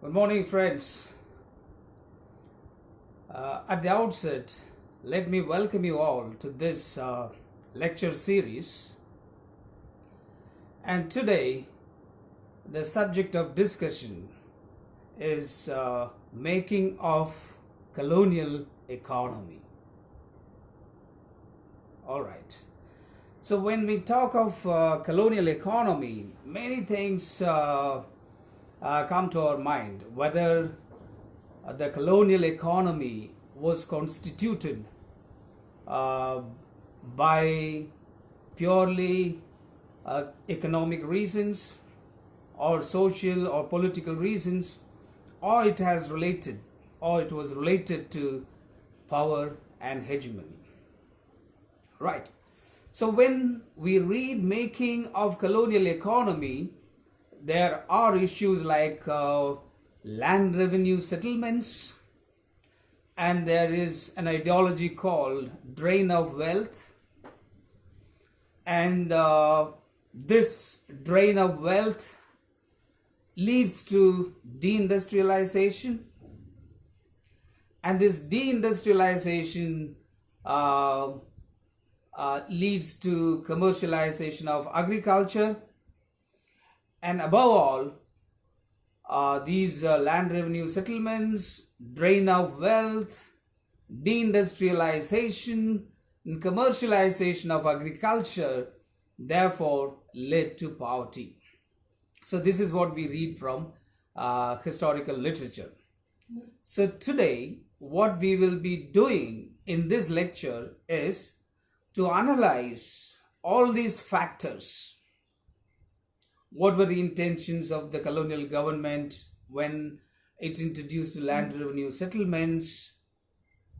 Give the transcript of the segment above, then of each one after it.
Good morning, friends. At the outset, let me welcome you all to this lecture series. And today, the subject of discussion is making of colonial economy. All right. So when we talk of colonial economy, many things come to our mind, whether the colonial economy was constituted by purely economic reasons or social or political reasons, or it was related to power and hegemony. Right. So when we read making of colonial economy, there are issues like land revenue settlements, and there is an ideology called drain of wealth. And this drain of wealth leads to deindustrialization, and this deindustrialization leads to commercialization of agriculture, and above all, these land revenue settlements, drain of wealth, deindustrialization, and commercialization of agriculture therefore led to poverty. So this is what we read from historical literature. So today, what we will be doing in this lecture is to analyze all these factors. What were the intentions of the colonial government when it introduced land revenue settlements,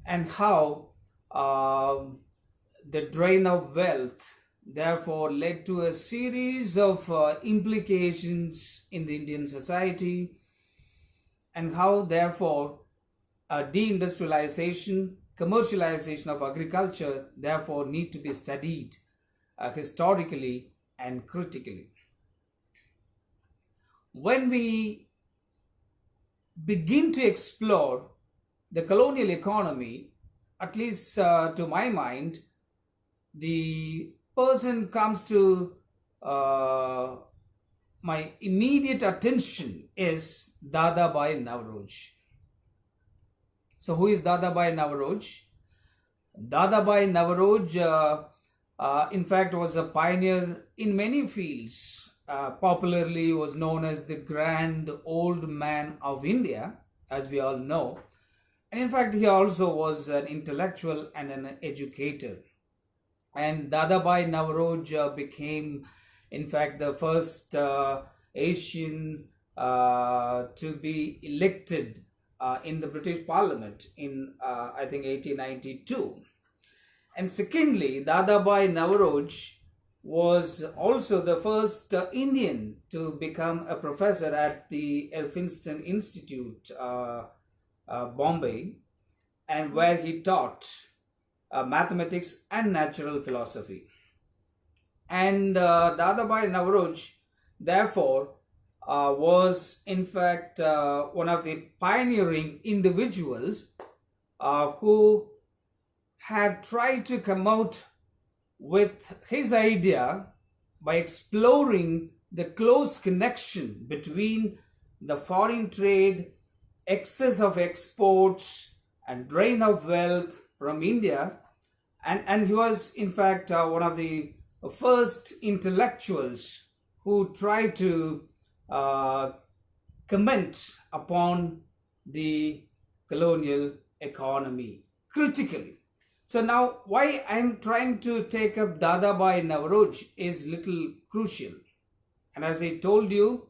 and how the drain of wealth therefore led to a series of implications in the Indian society, and how therefore deindustrialization, commercialization of agriculture therefore need to be studied historically and critically. When we begin to explore the colonial economy, at least to my mind, the person comes to my immediate attention is Dadabhai Naoroji. So who is Dadabhai Naoroji? Dadabhai Naoroji, in fact, was a pioneer in many fields. Popularly was known as the Grand Old Man of India, as we all know. And in fact, he also was an intellectual and an educator. And Dadabhai Naoroji became, in fact, the first Asian to be elected in the British Parliament in, I think, 1892. And secondly, Dadabhai Naoroji was also the first Indian to become a professor at the Elphinstone Institute, Bombay, and where he taught mathematics and natural philosophy. And Dadabhai Naoroji, therefore, was in fact one of the pioneering individuals who had tried to come out with his idea by exploring the close connection between the foreign trade, excess of exports, and drain of wealth from India. And he was in fact one of the first intellectuals who tried to comment upon the colonial economy critically. So now, why I'm trying to take up Dadabhai Naoroji is little crucial. And as I told you,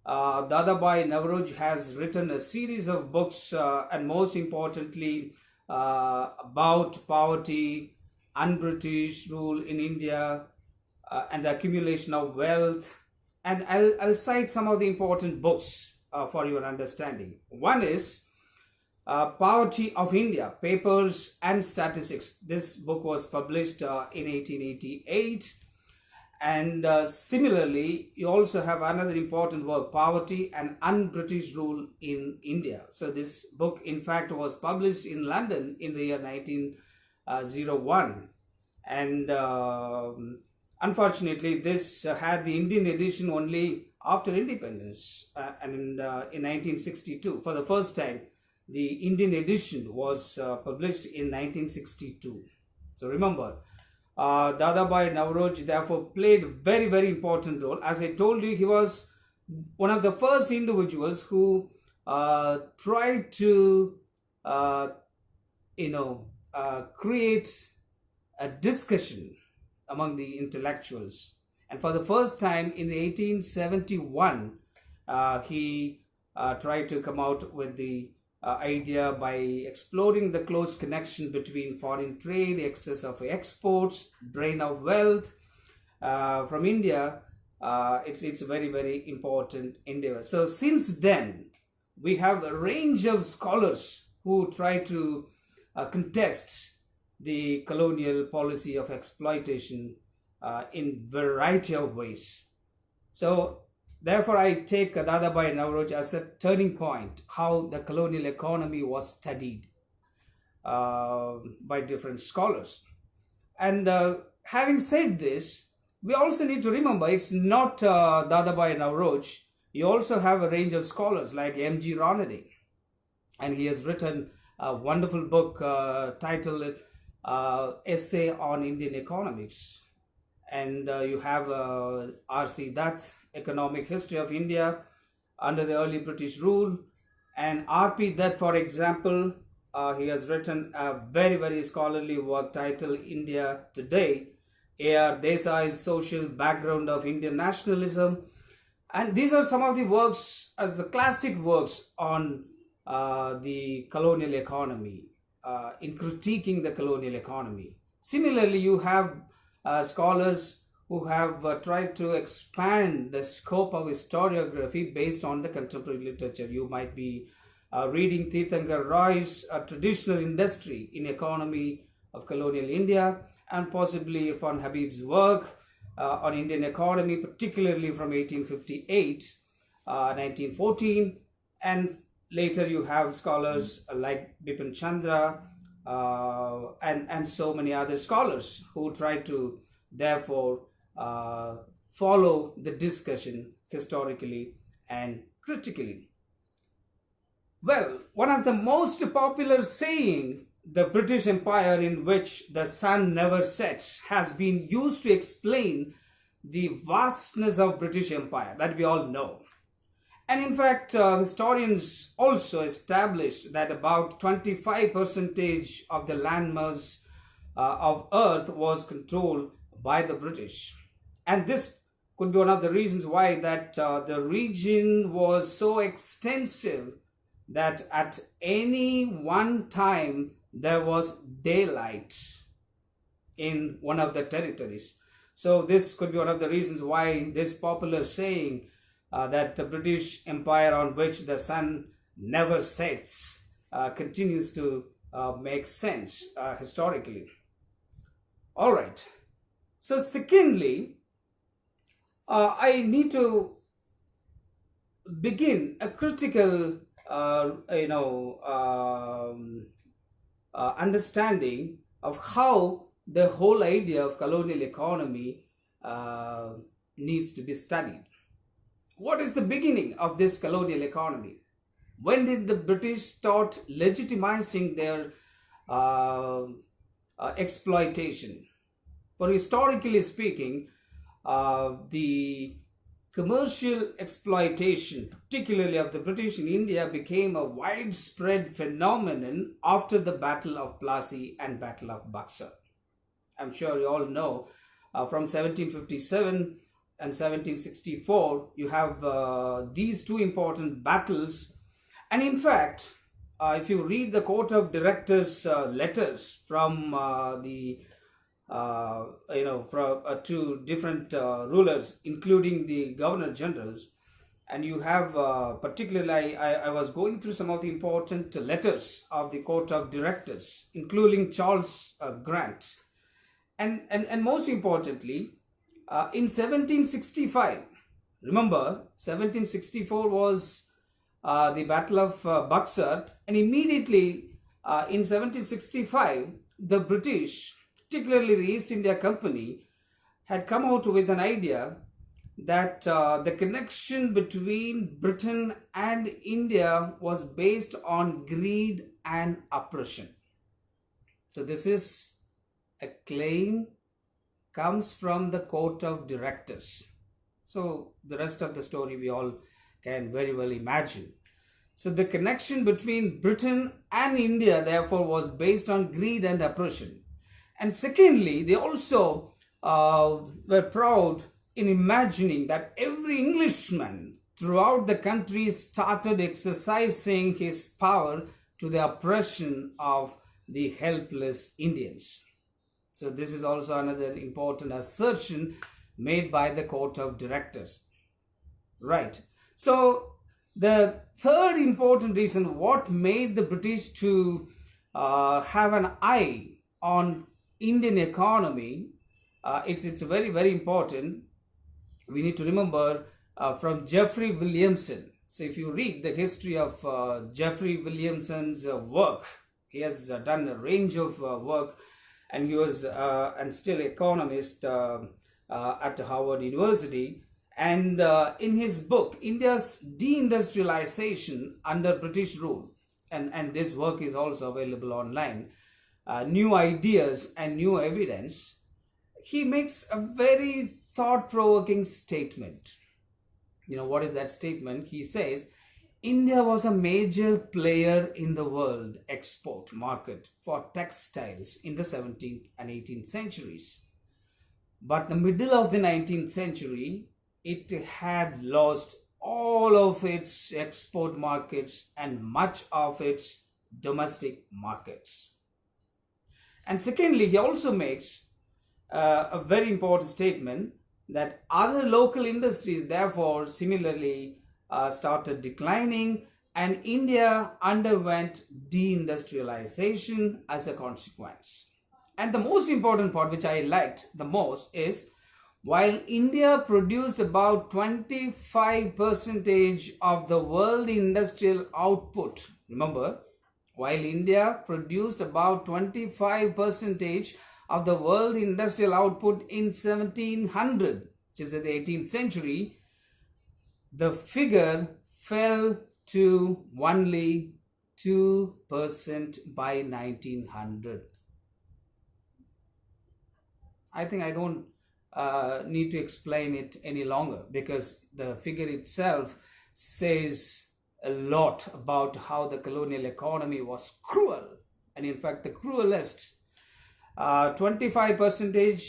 Dadabhai Naoroji has written a series of books, and most importantly, about poverty, un-British rule in India, and the accumulation of wealth. And I'll cite some of the important books for your understanding. One is Poverty of India, Papers and Statistics. This book was published in 1888. And similarly, you also have another important work, Poverty and Un-British Rule in India. So this book, in fact, was published in London in the year 1901. And unfortunately, this had the Indian edition only after independence. And in 1962, for the first time, the Indian edition was published in 1962. So remember, Dadabhai Naoroji therefore played a very, very important role. As I told you, he was one of the first individuals who tried to, create a discussion among the intellectuals. And for the first time in the 1871, he tried to come out with the idea by exploring the close connection between foreign trade, excess of exports, drain of wealth from India. It's a very, very important endeavor. So since then, we have a range of scholars who try to contest the colonial policy of exploitation in variety of ways. So therefore, I take Dadabhai Naoroji as a turning point, how the colonial economy was studied by different scholars. And having said this, we also need to remember it's not Dadabhai Naoroji. You also have a range of scholars like M.G. Ranade, and he has written a wonderful book titled Essay on Indian Economics. And you have R.C. Dutt, Economic History of India under the early British rule. And R.P. Dutt, for example, he has written a very, very scholarly work titled India Today, A.R. Desai's Social Background of Indian Nationalism. And these are some of the works, as the classic works on the colonial economy, in critiquing the colonial economy. Similarly, you have scholars who have tried to expand the scope of historiography based on the contemporary literature. You might be reading Tirthankar Roy's Traditional Industry in Economy of Colonial India, and possibly Irfan Habib's work on Indian economy, particularly from 1858, 1914, and later you have scholars like Bipin Chandra, and so many other scholars who try to therefore follow the discussion historically and critically. Well, one of the most popular saying, the British Empire in which the sun never sets, has been used to explain the vastness of British Empire that we all know. And in fact, historians also established that about 25% of the landmass of Earth was controlled by the British. And this could be one of the reasons why that the region was so extensive that at any one time there was daylight in one of the territories. So this could be one of the reasons why this popular saying that the British Empire on which the sun never sets continues to make sense historically. All right. So secondly, I need to begin a critical, understanding of how the whole idea of colonial economy needs to be studied. What is the beginning of this colonial economy? When did the British start legitimizing their exploitation? For historically speaking, the commercial exploitation, particularly of the British in India, became a widespread phenomenon after the Battle of Plassey and Battle of Buxar. I'm sure you all know from 1757 and 1764, you have these two important battles. And in fact, if you read the Court of Directors letters from two different rulers, including the Governor Generals, and you have particularly, I was going through some of the important letters of the Court of Directors, including Charles Grant. And most importantly, in 1765, remember 1764 was the Battle of Buxar, and immediately in 1765 the British, particularly the East India Company, had come out with an idea that the connection between Britain and India was based on greed and oppression. So this is a claim comes from the court of directors. So the rest of the story we all can very well imagine. So the connection between Britain and India therefore was based on greed and oppression. And secondly, they also were proud in imagining that every Englishman throughout the country started exercising his power to the oppression of the helpless Indians. So this is also another important assertion made by the court of directors. Right. So the third important reason what made the British to have an eye on Indian economy, it's very, very important. We need to remember from Geoffrey Williamson. So if you read the history of Geoffrey Williamson's work, he has done a range of work, and he was and still economist at Harvard University. And in his book, India's Deindustrialization under British Rule, and this work is also available online, New Ideas and New Evidence, he makes a very thought-provoking statement. You know, what is that statement? He says, India was a major player in the world export market for textiles in the 17th and 18th centuries. But the middle of the 19th century, it had lost all of its export markets and much of its domestic markets. And secondly, he also makes a very important statement that other local industries therefore similarly started declining, and India underwent deindustrialization as a consequence. And the most important part, which I liked the most, is while India produced about 25% of the world industrial output, remember, while India produced about 25% of the world industrial output in 1700, which is in the 18th century, the figure fell to only 2% by 1900. I think I don't need to explain it any longer, because the figure itself says a lot about how the colonial economy was cruel, and in fact the cruelest. 25%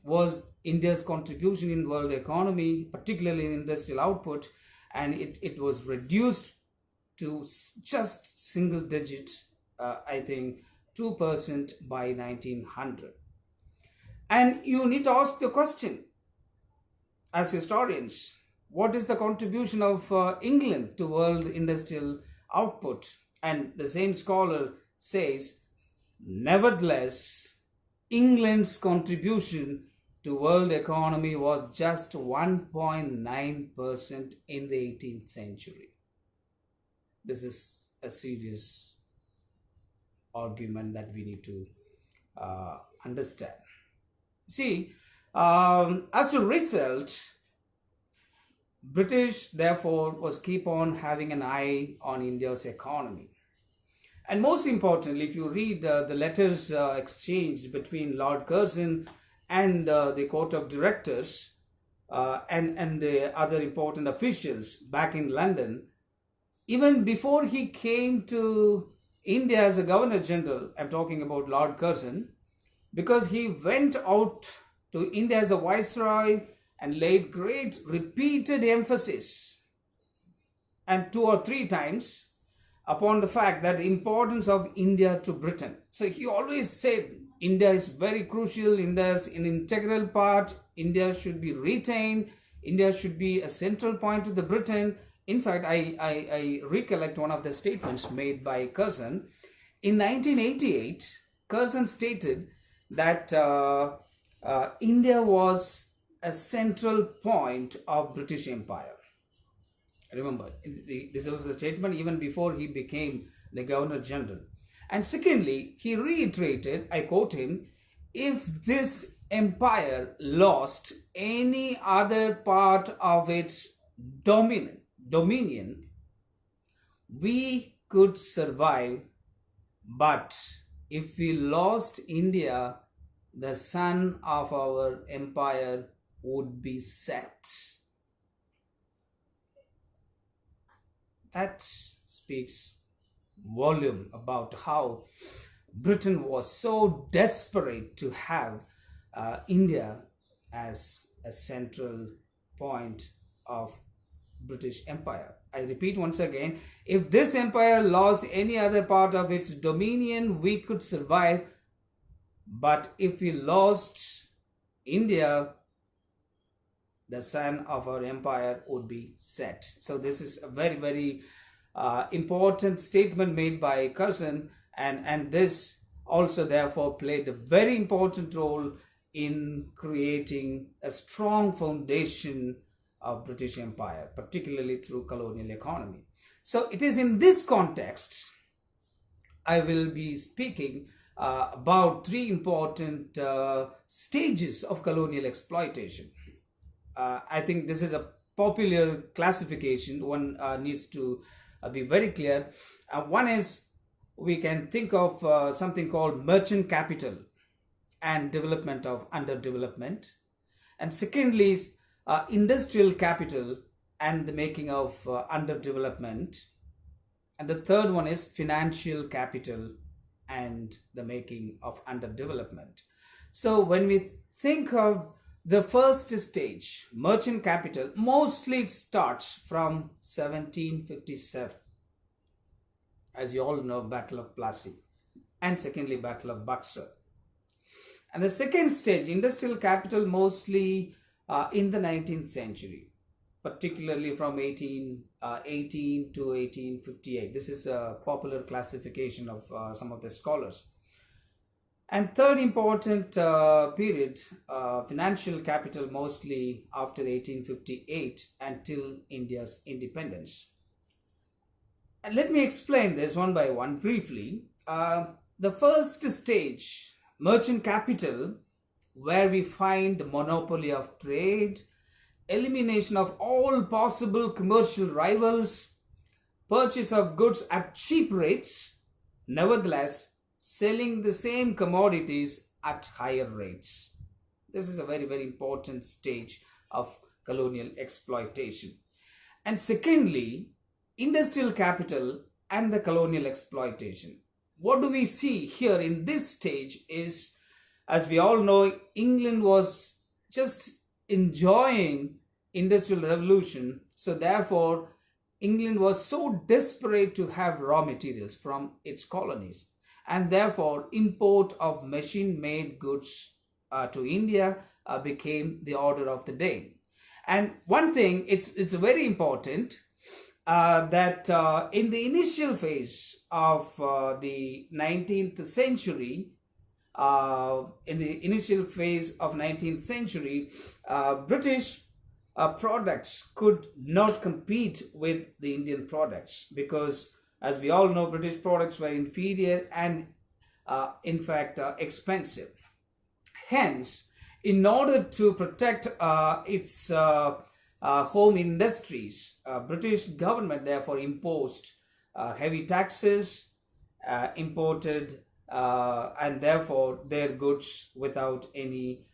was India's contribution in world economy, particularly in industrial output, and it was reduced to just single digit, I think 2% by 1900. And you need to ask the question, as historians, what is the contribution of England to world industrial output? And the same scholar says, nevertheless, England's contribution to world economy was just 1.9% in the 18th century. This is a serious argument that we need to understand. See, as a result, British therefore was keep on having an eye on India's economy. And most importantly, if you read the letters exchanged between Lord Curzon and the court of directors and the other important officials back in London, even before he came to India as a Governor General, I'm talking about Lord Curzon, because he went out to India as a Viceroy and laid great repeated emphasis, and 2 or 3 times, upon the fact that the importance of India to Britain. So he always said India is very crucial, India is an integral part, India should be retained, India should be a central point to the Britain. In fact, I recollect one of the statements made by Curzon. In 1988, Curzon stated that India was a central point of British Empire. Remember, this was a statement even before he became the Governor General. And secondly, he reiterated, I quote him, if this empire lost any other part of its dominion, we could survive, but if we lost India, the sun of our empire would be set. That speaks volume about how Britain was so desperate to have India as a central point of British Empire. I repeat once again, if this empire lost any other part of its dominion, we could survive. But if we lost India, the sun of our empire would be set. So this is a very, very important statement made by Curzon, and this also therefore played a very important role in creating a strong foundation of British Empire, particularly through colonial economy. So it is in this context I will be speaking about three important stages of colonial exploitation. I think this is a popular classification. One needs to be very clear. One is, we can think of something called merchant capital and development of underdevelopment. And secondly is industrial capital and the making of underdevelopment. And the third one is financial capital and the making of underdevelopment. So when we think of the first stage, merchant capital, mostly it starts from 1757. As you all know, Battle of Plassey, and secondly, Battle of Buxar. And the second stage, industrial capital, mostly in the 19th century, particularly from 1818 to 1858. This is a popular classification of some of the scholars. And third important period, financial capital, mostly after 1858 until India's independence. And let me explain this one by one briefly. The first stage, merchant capital, where we find the monopoly of trade, elimination of all possible commercial rivals, purchase of goods at cheap rates, nevertheless selling the same commodities at higher rates. This is a very, very important stage of colonial exploitation. And secondly, industrial capital and the colonial exploitation. What do we see here in this stage is, as we all know, England was just enjoying industrial revolution. So therefore, England was so desperate to have raw materials from its colonies. And therefore, import of machine-made goods to India became the order of the day. And one thing, it's very important that in the initial phase of the 19th century, British products could not compete with the Indian products because, as we all know, British products were inferior and in fact expensive. Hence, in order to protect its home industries, British government therefore imposed heavy taxes, imported and therefore their goods without any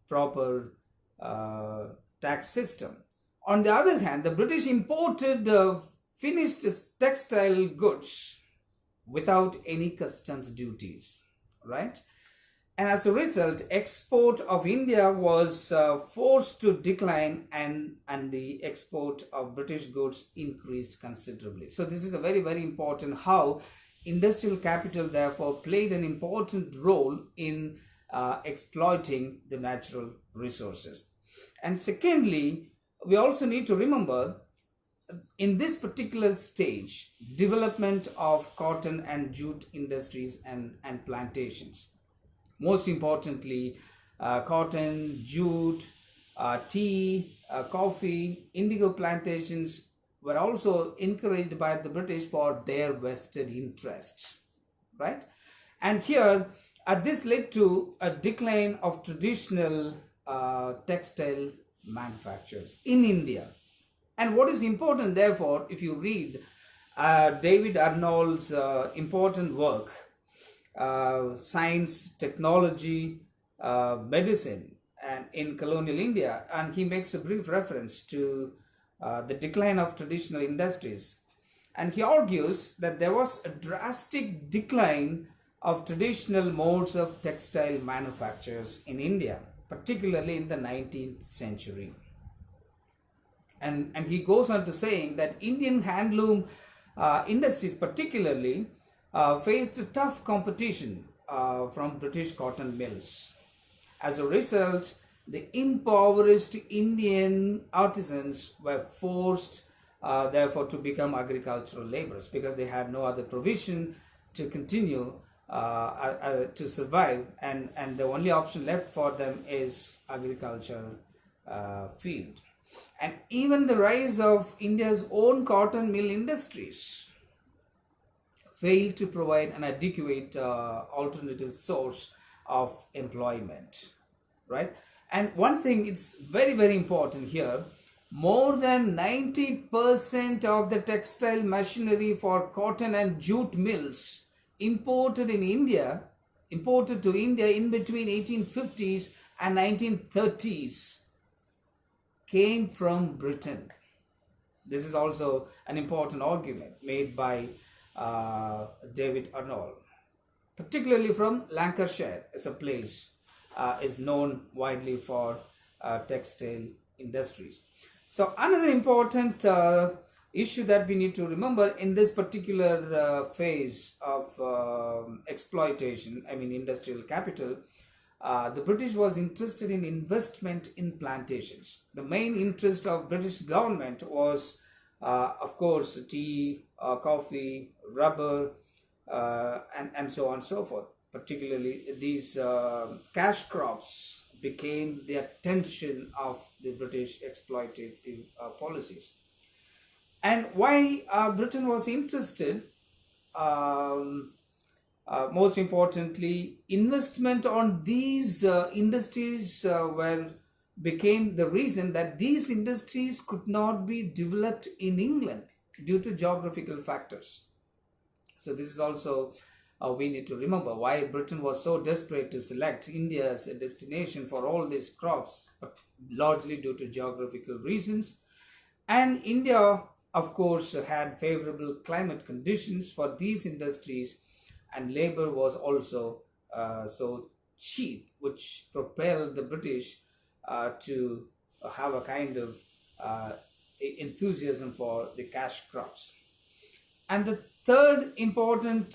proper tax system. On the other hand, the British imported finished textile goods without any customs duties, right? And as a result, export of India was forced to decline, and the export of British goods increased considerably. So this is a very, very important how industrial capital therefore played an important role in exploiting the natural resources. And secondly, we also need to remember in this particular stage, development of cotton and jute industries and plantations. Most importantly, cotton, jute, tea, coffee, indigo plantations were also encouraged by the British for their vested interests, right? And here, this led to a decline of traditional textile manufacturers in India. And what is important, therefore, if you read David Arnold's important work, Science, Technology, Medicine, and in colonial India, and he makes a brief reference to the decline of traditional industries. And he argues that there was a drastic decline of traditional modes of textile manufactures in India, particularly in the 19th century. And he goes on to saying that Indian handloom industries particularly faced tough competition from British cotton mills. As a result, the impoverished Indian artisans were forced therefore to become agricultural laborers because they had no other provision to continue to survive, and the only option left for them is agriculture field. And even the rise of India's own cotton mill industries failed to provide an adequate alternative source of employment, right? And one thing, it's very, very important here, more than 90% of the textile machinery for cotton and jute mills imported to India in between 1850s and 1930s came from Britain. This is also an important argument made by David Arnold, particularly from Lancashire as a place is known widely for textile industries. So another important issue that we need to remember in this particular phase of exploitation, I mean industrial capital, the British was interested in investment in plantations. The main interest of British government was, of course, tea, coffee, rubber, and so on and so forth. Particularly, these cash crops became the attention of the British exploitative policies. And why Britain was interested, most importantly, investment on these industries became the reason that these industries could not be developed in England due to geographical factors. So this is also we need to remember why Britain was so desperate to select India as a destination for all these crops, but largely due to geographical reasons. And India, of course, had favorable climate conditions for these industries, and labor was also so cheap, which propelled the British to have a kind of enthusiasm for the cash crops. And the third important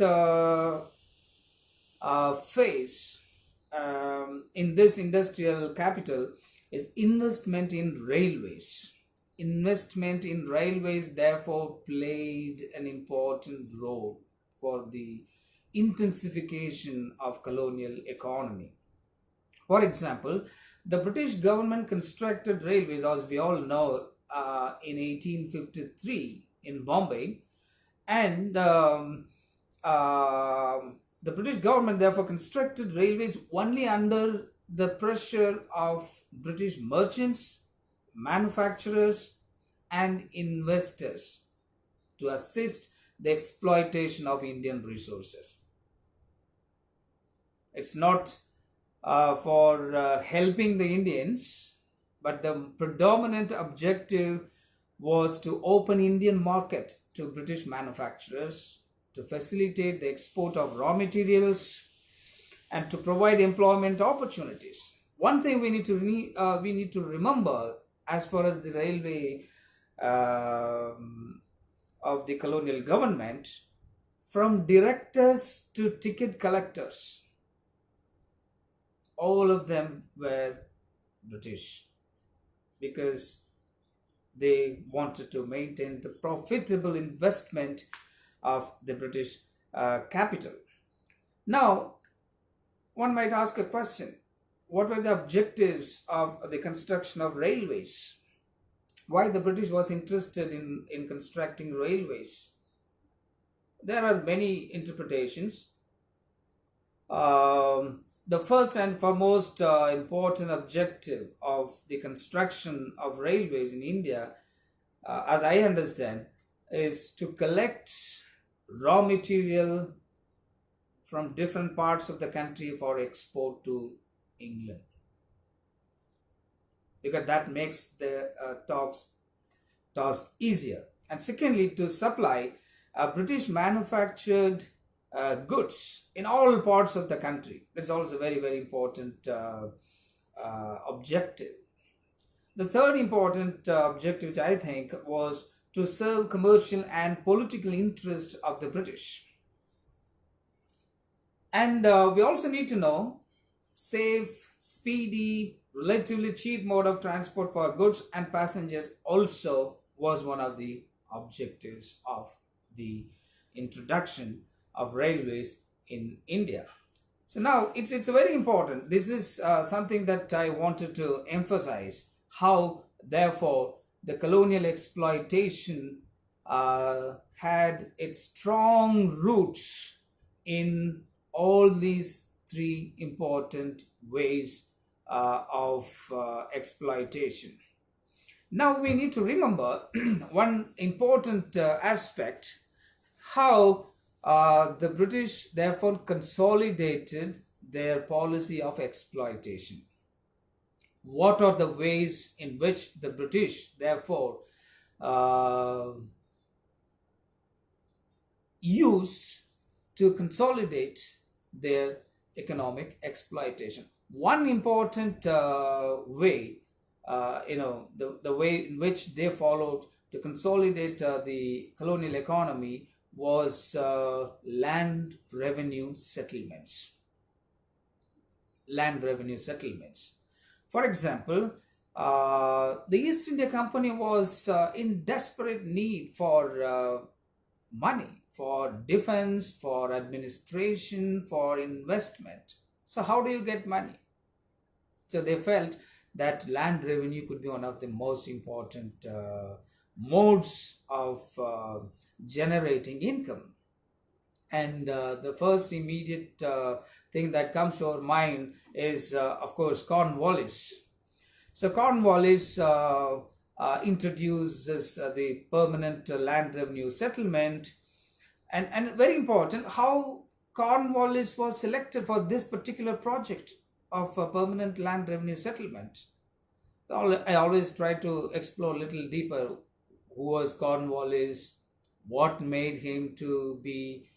phase in this industrial capital is investment in railways. Investment in railways therefore played an important role for the intensification of colonial economy. For example, the British government constructed railways, as we all know, in 1853 in Bombay, and the British government therefore constructed railways only under the pressure of British merchants, manufacturers, and investors to assist the exploitation of Indian resources. It's not for helping the Indians, but the predominant objective was to open Indian market to British manufacturers, to facilitate the export of raw materials, and to provide employment opportunities. One thing we need to remember as far as the railway of the colonial government, from directors to ticket collectors, all of them were British, because they wanted to maintain the profitable investment of the British capital. Now, one might ask a question. what were the objectives of the construction of railways? Why the British was interested in constructing railways? There are many interpretations. The first and foremost important objective of the construction of railways in India, as I understand, is to collect raw material from different parts of the country for export to England, because that makes the task easier. And secondly, to supply British manufactured goods in all parts of the country. That's also a very, very important objective. The third important objective, which I think, was to serve commercial and political interests of the British. And we also need to know safe, speedy, relatively cheap mode of transport for goods and passengers also was one of the objectives of the introduction of railways in India. So now it's very important. This is something that I wanted to emphasize, how therefore the colonial exploitation had its strong roots in all these three important ways of exploitation. Now we need to remember one important aspect, how the British therefore consolidated their policy of exploitation. What are the ways in which the British therefore used to consolidate their economic exploitation? One important way, the way in which they followed to consolidate the colonial economy was land revenue settlements. Land revenue settlements. For example, the East India Company was in desperate need for money, for defense, for administration, for investment. So how do you get money? So they felt that land revenue could be one of the most important modes of generating income. And the first immediate thing that comes to our mind is, of course, Cornwallis. So Cornwallis introduces the permanent land revenue settlement. And very important, how Cornwallis was selected for this particular project of a permanent land revenue settlement. I always try to explore a little deeper. Who was Cornwallis? What made him to be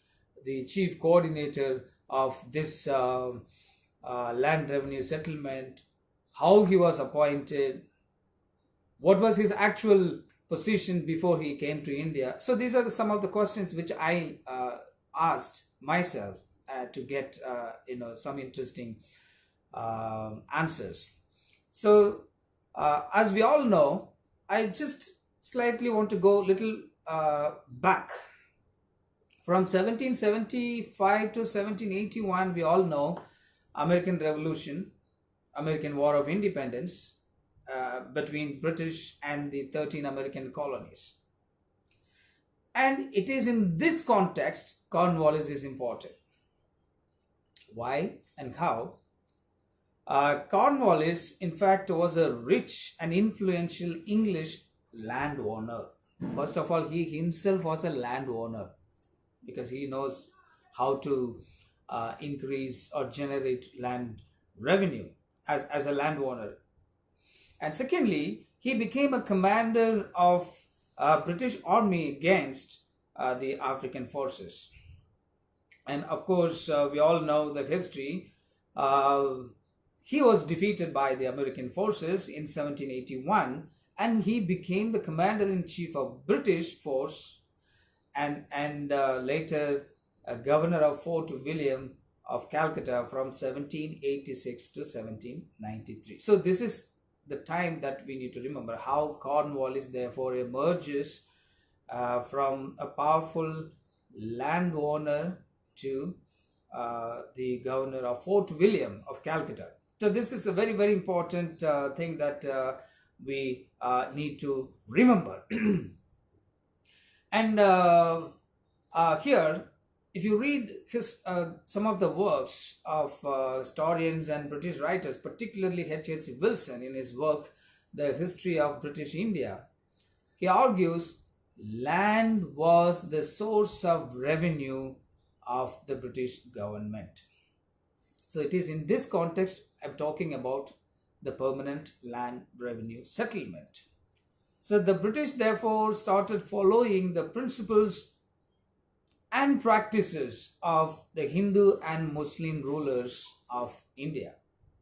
the chief coordinator of this land revenue settlement? How he was appointed? What was his actual position before he came to India? So these are some of the questions which I asked myself to get some interesting answers. So as we all know, I just slightly want to go a little back. From 1775 to 1781, we all know American Revolution, American War of Independence between British and the 13 American colonies. And it is in this context Cornwallis is important. Why and how? Cornwallis, in fact, was a rich and influential English landowner. First of all, he himself was a landowner because he knows how to increase or generate land revenue as a landowner. And secondly, he became a commander of British army against the African forces. And of course, we all know the history. He was defeated by the American forces in 1781, and he became the commander-in-chief of British force, and later governor of Fort William of Calcutta from 1786 to 1793. So this is the time that we need to remember, how Cornwallis therefore emerges from a powerful landowner to the governor of Fort William of Calcutta. So this is a very, very important thing that we need to remember. And here, if you read some of the works of historians and British writers, particularly H.H. Wilson in his work, The History of British India, he argues land was the source of revenue of the British government. So it is in this context I'm talking about the permanent land revenue settlement. So the British therefore started following the principles and practices of the Hindu and Muslim rulers of India.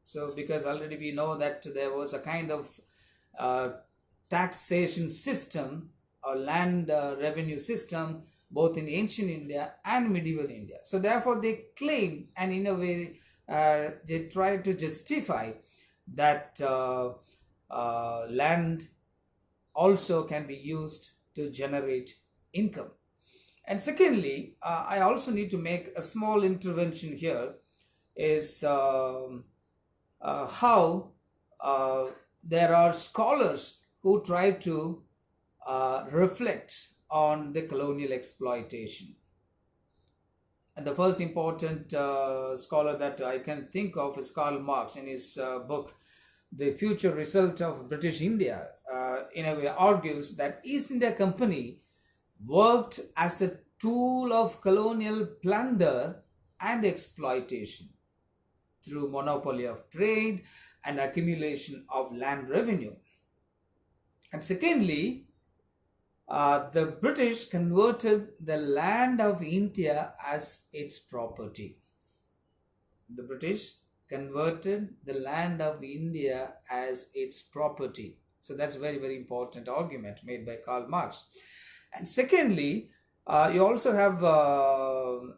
So because already we know that there was a kind of uh, taxation system or land revenue system both in ancient India and medieval India. So therefore they claim, and in a way they try to justify that land also can be used to generate income. And secondly, I also need to make a small intervention here is how there are scholars who try to reflect on the colonial exploitation. And the first important scholar that I can think of is Karl Marx in his book, The Future Result of British India. In a way argues that East India Company worked as a tool of colonial plunder and exploitation through monopoly of trade and accumulation of land revenue. And secondly, the British converted the land of India as its property. The British converted the land of India as its property. So that's a very, very important argument made by Karl Marx. And secondly, you also have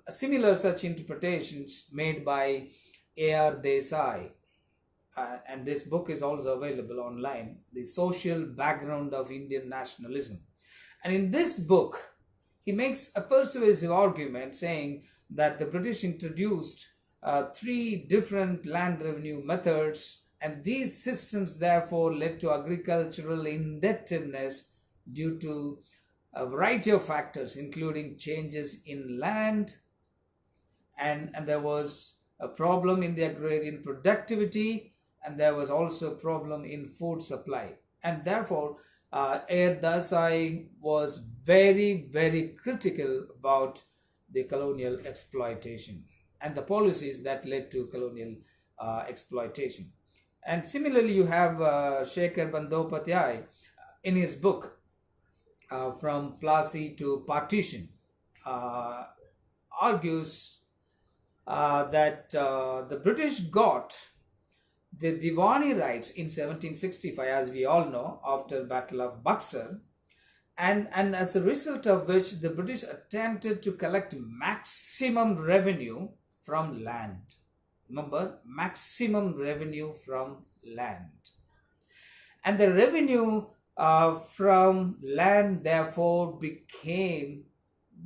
similar such interpretations made by A.R. Desai. And this book is also available online, The Social Background of Indian Nationalism. And in this book, he makes a persuasive argument saying that the British introduced three different land revenue methods, and these systems therefore led to agricultural indebtedness due to a variety of factors, including changes in land, and there was a problem in the agrarian productivity, and there was also a problem in food supply. And therefore, A.R. Desai was very, very critical about the colonial exploitation and the policies that led to colonial exploitation. And similarly, you have Shekhar Bandyopadhyay in his book, From Plassey to Partition, argues that the British got the Diwani rights in 1765, as we all know, after Battle of Buxar, and as a result of which the British attempted to collect maximum revenue from land. Remember, maximum revenue from land. And the revenue from land therefore became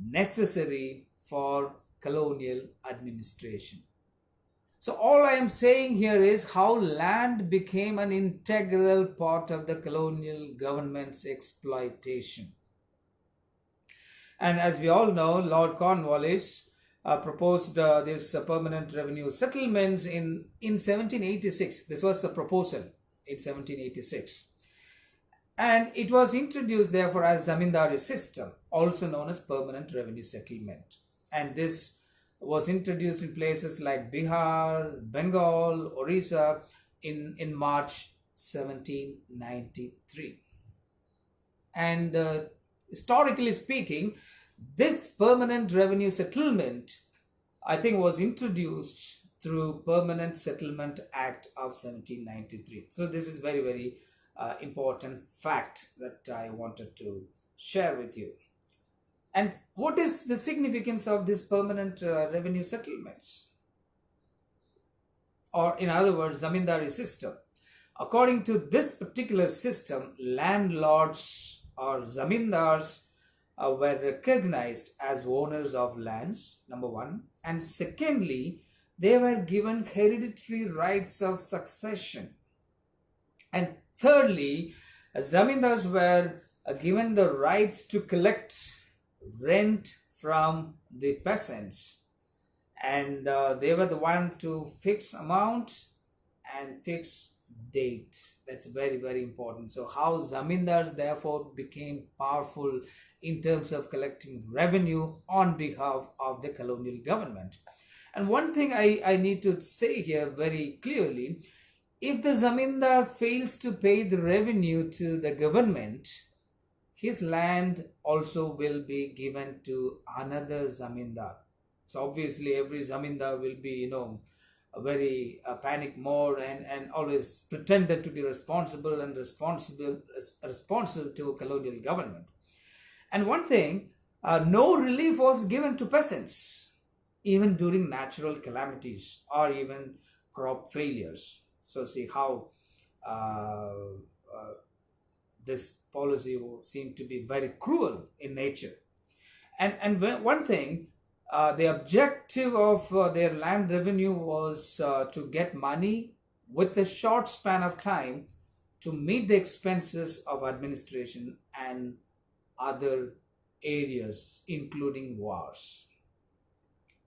necessary for colonial administration. So all I am saying here is how land became an integral part of the colonial government's exploitation. And as we all know, Lord Cornwallis proposed this permanent revenue settlements in 1786. This was the proposal in 1786. And it was introduced therefore as Zamindari system, also known as permanent revenue settlement. And this was introduced in places like Bihar, Bengal, Orissa in March 1793. And historically speaking, this permanent revenue settlement, I think, was introduced through Permanent Settlement Act of 1793. So this is very, very important fact that I wanted to share with you. And what is the significance of this permanent revenue settlements? Or in other words, Zamindari system. According to this particular system, landlords or zamindars were recognized as owners of lands, number one. And secondly, they were given hereditary rights of succession. And thirdly, zamindars were given the rights to collect rent from the peasants, and they were the one to fix amount and fix date. That's very, very important. So how zamindars therefore became powerful in terms of collecting revenue on behalf of the colonial government. And one thing I need to say here very clearly, if the zamindar fails to pay the revenue to the government, his land also will be given to another zamindar. So obviously every zamindar will be, a very panic mode, and always pretended to be responsible and responsive to colonial government. And one thing, no relief was given to peasants, even during natural calamities or even crop failures. So see how uh, uh, this policy seemed to be very cruel in nature. And one thing, the objective of their land revenue was to get money with a short span of time to meet the expenses of administration and other areas, including wars.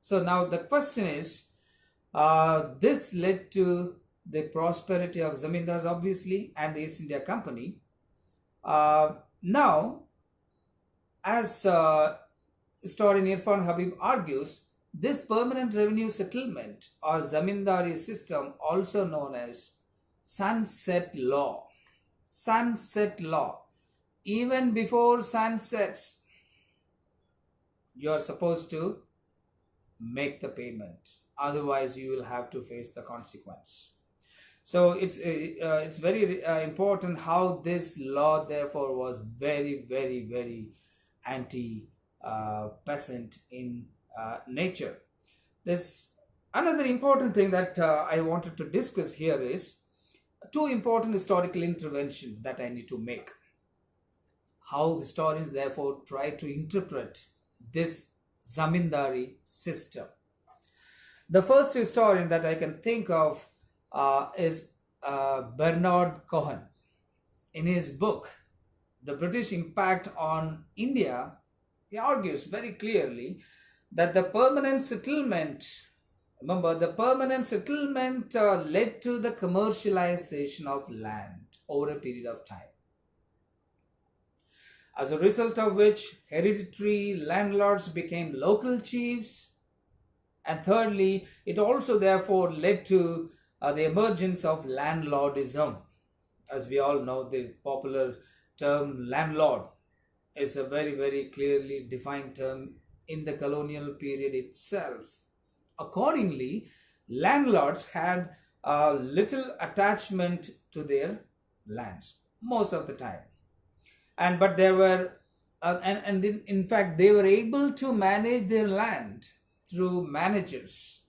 So now the question is, this led to the prosperity of zamindars, obviously, and the East India Company. Now, as historian Irfan Habib argues, this permanent revenue settlement or zamindari system, also known as sunset law, even before sun sets, you are supposed to make the payment, otherwise you will have to face the consequence. So it's very important how this law therefore was very, very, very anti peasant in nature. This another important thing that I wanted to discuss here is two important historical interventions that I need to make. How historians therefore try to interpret this zamindari system. The first historian that I can think of is Bernard Cohen. In his book, The British Impact on India, he argues very clearly that the permanent settlement, remember, the permanent settlement led to the commercialization of land over a period of time, as a result of which hereditary landlords became local chiefs. And thirdly, it also therefore led to the emergence of landlordism. As we all know, the popular term landlord is a very, very clearly defined term in the colonial period itself. Accordingly, landlords had little attachment to their lands most of the time, but there were in fact they were able to manage their land through managers,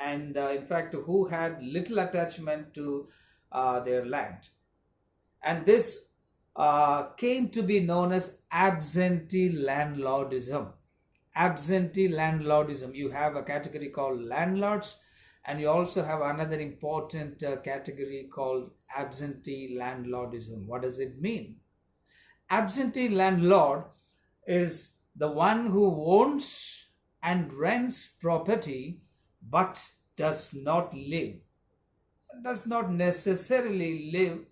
and in fact who had little attachment to their land. And this came to be known as absentee landlordism. Absentee landlordism. You have a category called landlords, and you also have another important category called absentee landlordism. What does it mean? Absentee landlord is the one who owns and rents property but does not necessarily live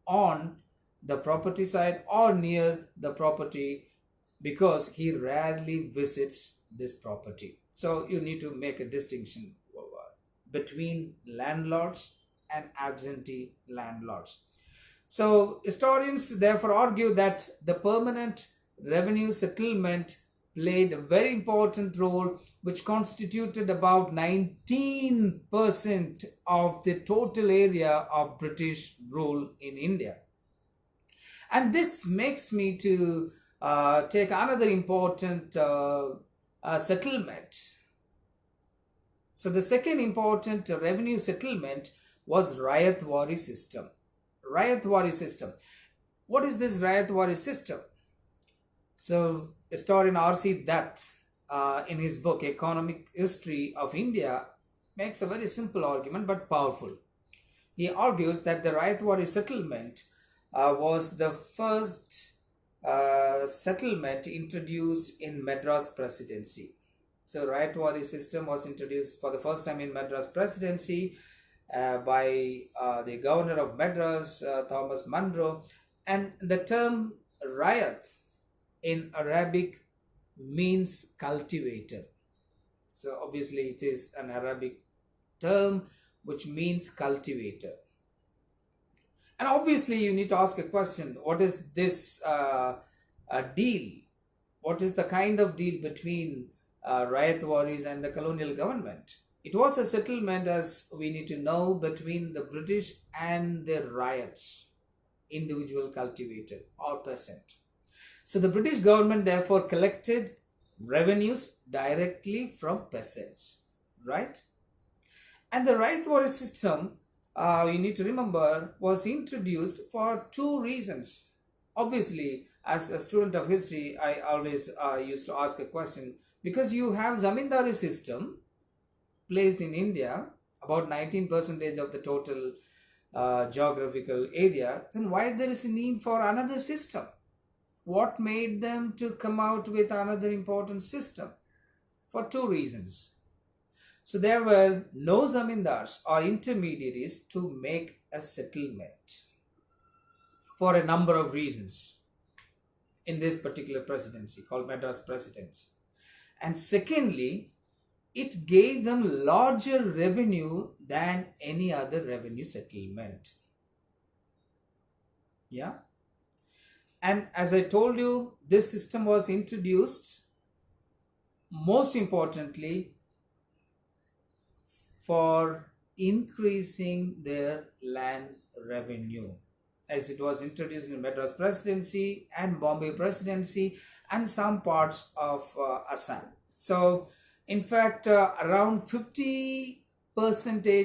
on the property side or near the property, because he rarely visits this property. So you need to make a distinction between landlords and absentee landlords. So historians therefore argue that the permanent revenue settlement played a very important role, which constituted about 19% of the total area of British rule in India. And this makes me to take another important settlement. So the second important revenue settlement was Rayatwari system. Rayatwari system. What is this Rayatwari system? So historian R.C. Dutt, in his book Economic History of India, makes a very simple argument but powerful. He argues that the Rayatwari settlement was the first settlement introduced in Madras Presidency. So Rayatwari system was introduced for the first time in Madras Presidency by the governor of Madras, Thomas Munro, and the term Rayat in Arabic means cultivator. So obviously it is an Arabic term which means cultivator. And obviously you need to ask a question, what is this deal? What is the kind of deal between Rayatwaris and the colonial government? It was a settlement, as we need to know, between the British and the Rayats, individual cultivator or peasant. So the British government therefore collected revenues directly from peasants, right? And the Rayatwari system, you need to remember, was introduced for two reasons. Obviously, as a student of history, I always used to ask a question, because you have Zamindari system placed in India, about 19% of the total geographical area, then why there is a need for another system? What made them to come out with another important system? For two reasons. So there were no zamindars or intermediaries to make a settlement for a number of reasons in this particular presidency called Madras Presidency. And secondly, it gave them larger revenue than any other revenue settlement. Yeah. And as I told you, this system was introduced most importantly for increasing their land revenue, as it was introduced in Madras Presidency and Bombay Presidency and some parts of Assam. So in fact, around 50%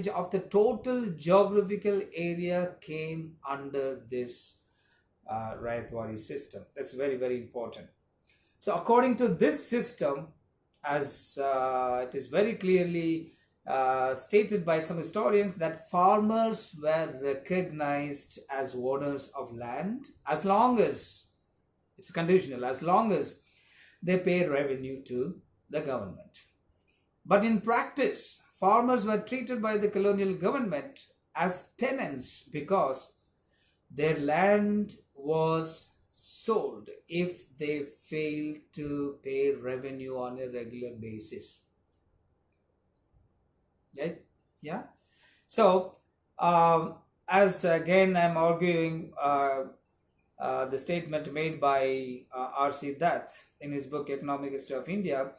of the total geographical area came under this Rayatwari system. That's very, very important. So according to this system, as it is very clearly stated by some historians, that farmers were recognized as owners of land as long as, it's conditional, as long as they pay revenue to the government. But in practice, farmers were treated by the colonial government as tenants because their land was sold if they failed to pay revenue on a regular basis. Right? Yeah. So, as again I'm arguing the statement made by R.C. Dutt in his book Economic History of India,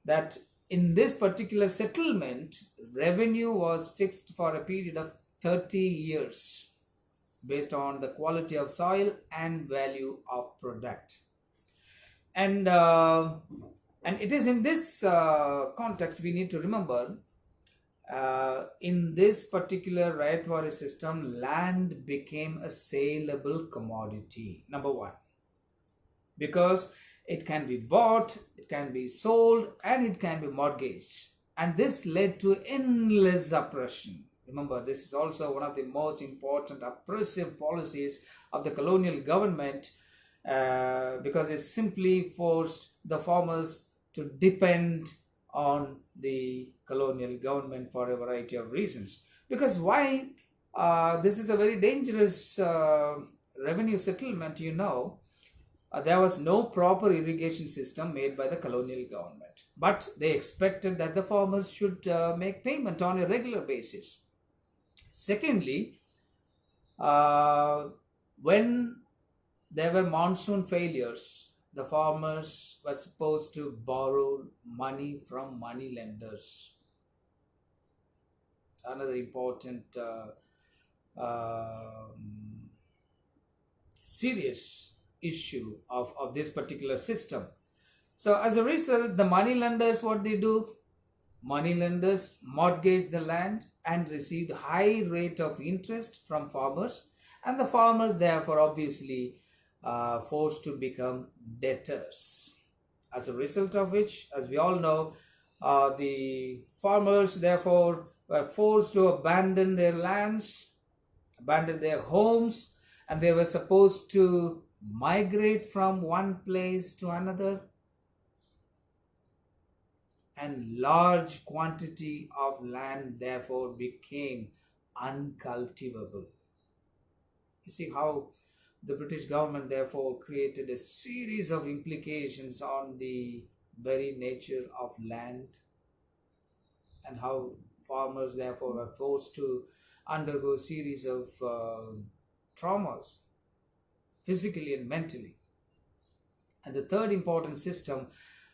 that in this particular settlement, revenue was fixed for a period of 30 years based on the quality of soil and value of product. And it is in this context we need to remember, in this particular Rayatwari system, land became a saleable commodity, number one, because it can be bought, it can be sold, and it can be mortgaged. And this led to endless oppression. Remember, this is also one of the most important oppressive policies of the colonial government, because it simply forced the farmers to depend on the colonial government for a variety of reasons. Because why? This is a very dangerous revenue settlement, you know. There was no proper irrigation system made by the colonial government, but they expected that the farmers should make payment on a regular basis. Secondly, when there were monsoon failures, the farmers were supposed to borrow money from money lenders. It's another important serious issue of this particular system. So as a result, the money lenders, what they do? Money lenders mortgage the land and received high rate of interest from farmers, and the farmers therefore obviously forced to become debtors. As a result of which, as we all know, the farmers therefore were forced to abandon their lands, abandon their homes, and they were supposed to migrate from one place to another, and large quantity of land therefore became uncultivable. You see how the British government therefore created a series of implications on the very nature of land, and how farmers therefore were forced to undergo a series of traumas, physically and mentally. And the third important system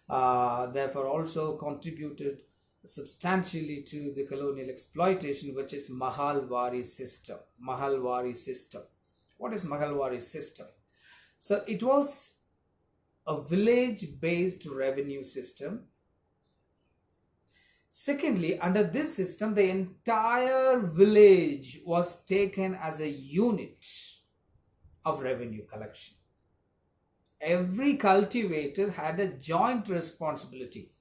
therefore also contributed substantially to the colonial exploitation, which is Mahalwari system. Mahalwari system. What is Mahalwari system? So it was a village-based revenue system. Secondly, under this system, the entire village was taken as a unit of revenue collection. Every cultivator had a joint responsibility.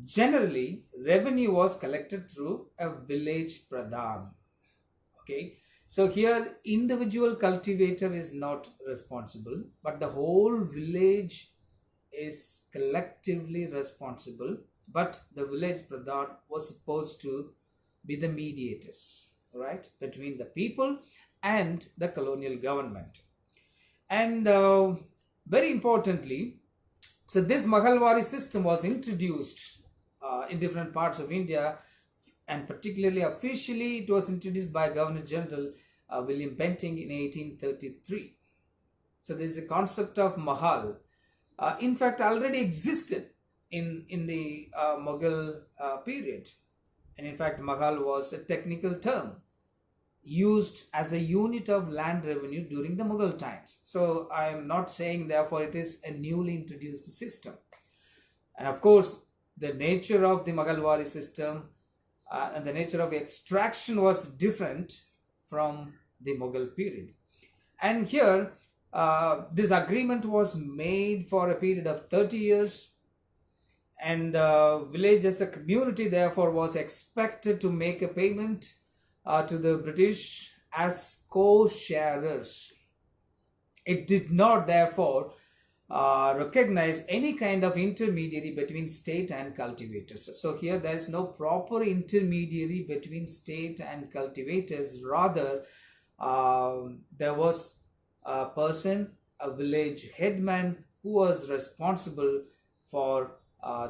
Generally, revenue was collected through a village pradhan. Okay, so here individual cultivator is not responsible, but the whole village is collectively responsible. But the village pradhan was supposed to be the mediators, right, between the people and the colonial government. And very importantly, so this Mahalwari system was introduced in different parts of India, and particularly officially it was introduced by Governor General William Bentinck in 1833. So there is a concept of Mahal, in fact already existed in the Mughal period. And in fact Mahal was a technical term used as a unit of land revenue during the Mughal times. So I am not saying therefore it is a newly introduced system. And of course the nature of the Mahalwari system and the nature of extraction was different from the Mughal period. And here this agreement was made for a period of 30 years, and the village as a community therefore was expected to make a payment to the British as co-sharers. It did not therefore recognize any kind of intermediary between state and cultivators. So here there is no proper intermediary between state and cultivators. Rather, there was a person, a village headman, who was responsible for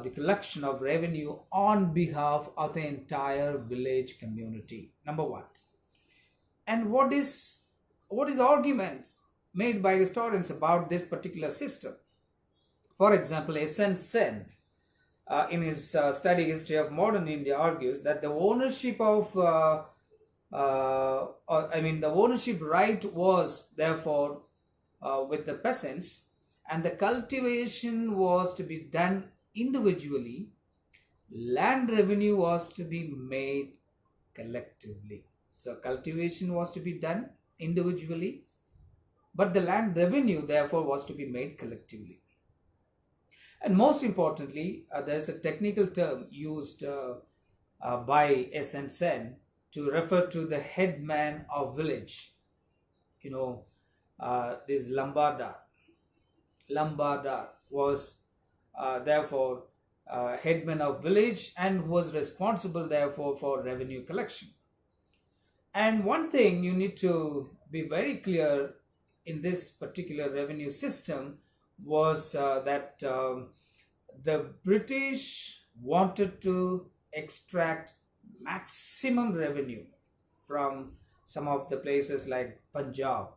the collection of revenue on behalf of the entire village community. Number one. And what is arguments made by historians about this particular system? For example, S.N. Sen in his study History of Modern India argues that the ownership of the ownership right was therefore with the peasants, and the cultivation was to be done individually. Land revenue was to be made collectively. So cultivation was to be done individually, but the land revenue therefore was to be made collectively. And most importantly, there is a technical term used by S.N. Sen to refer to the headman of village. This Lambardar. Lambardar was therefore headman of village and was responsible therefore for revenue collection. And one thing you need to be very clear in this particular revenue system was that the British wanted to extract maximum revenue from some of the places like Punjab,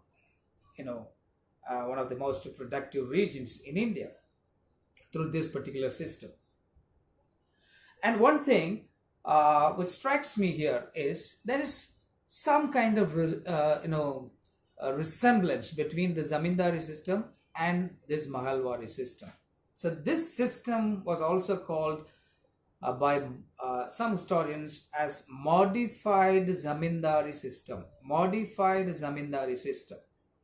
one of the most productive regions in India, through this particular system. And one thing which strikes me here is there is some kind of resemblance between the Zamindari system and this Mahalwari system. So this system was also called by some historians as modified Zamindari system. Modified Zamindari system,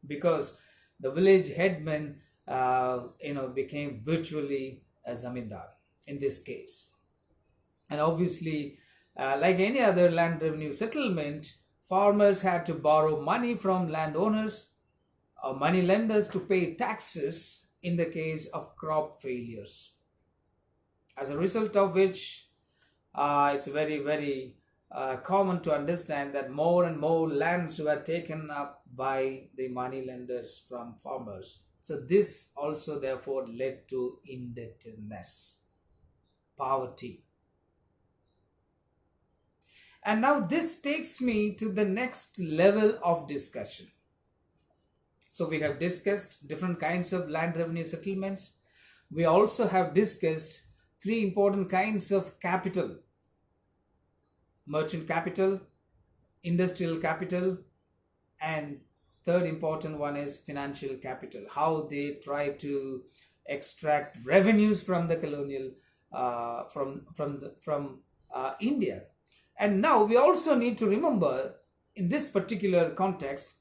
because the village headman became virtually a Zamindar in this case. And obviously, like any other land revenue settlement, farmers had to borrow money from landowners or money lenders to pay taxes in the case of crop failures. As a result of which, it's very common to understand that more and more lands were taken up by the money lenders from farmers. So this also therefore led to indebtedness, poverty. And now this takes me to the next level of discussion. So we have discussed different kinds of land revenue settlements. We also have discussed three important kinds of capital: merchant capital, industrial capital, and third important one is financial capital. How they try to extract revenues from the colonial, from India. And now we also need to remember in this particular context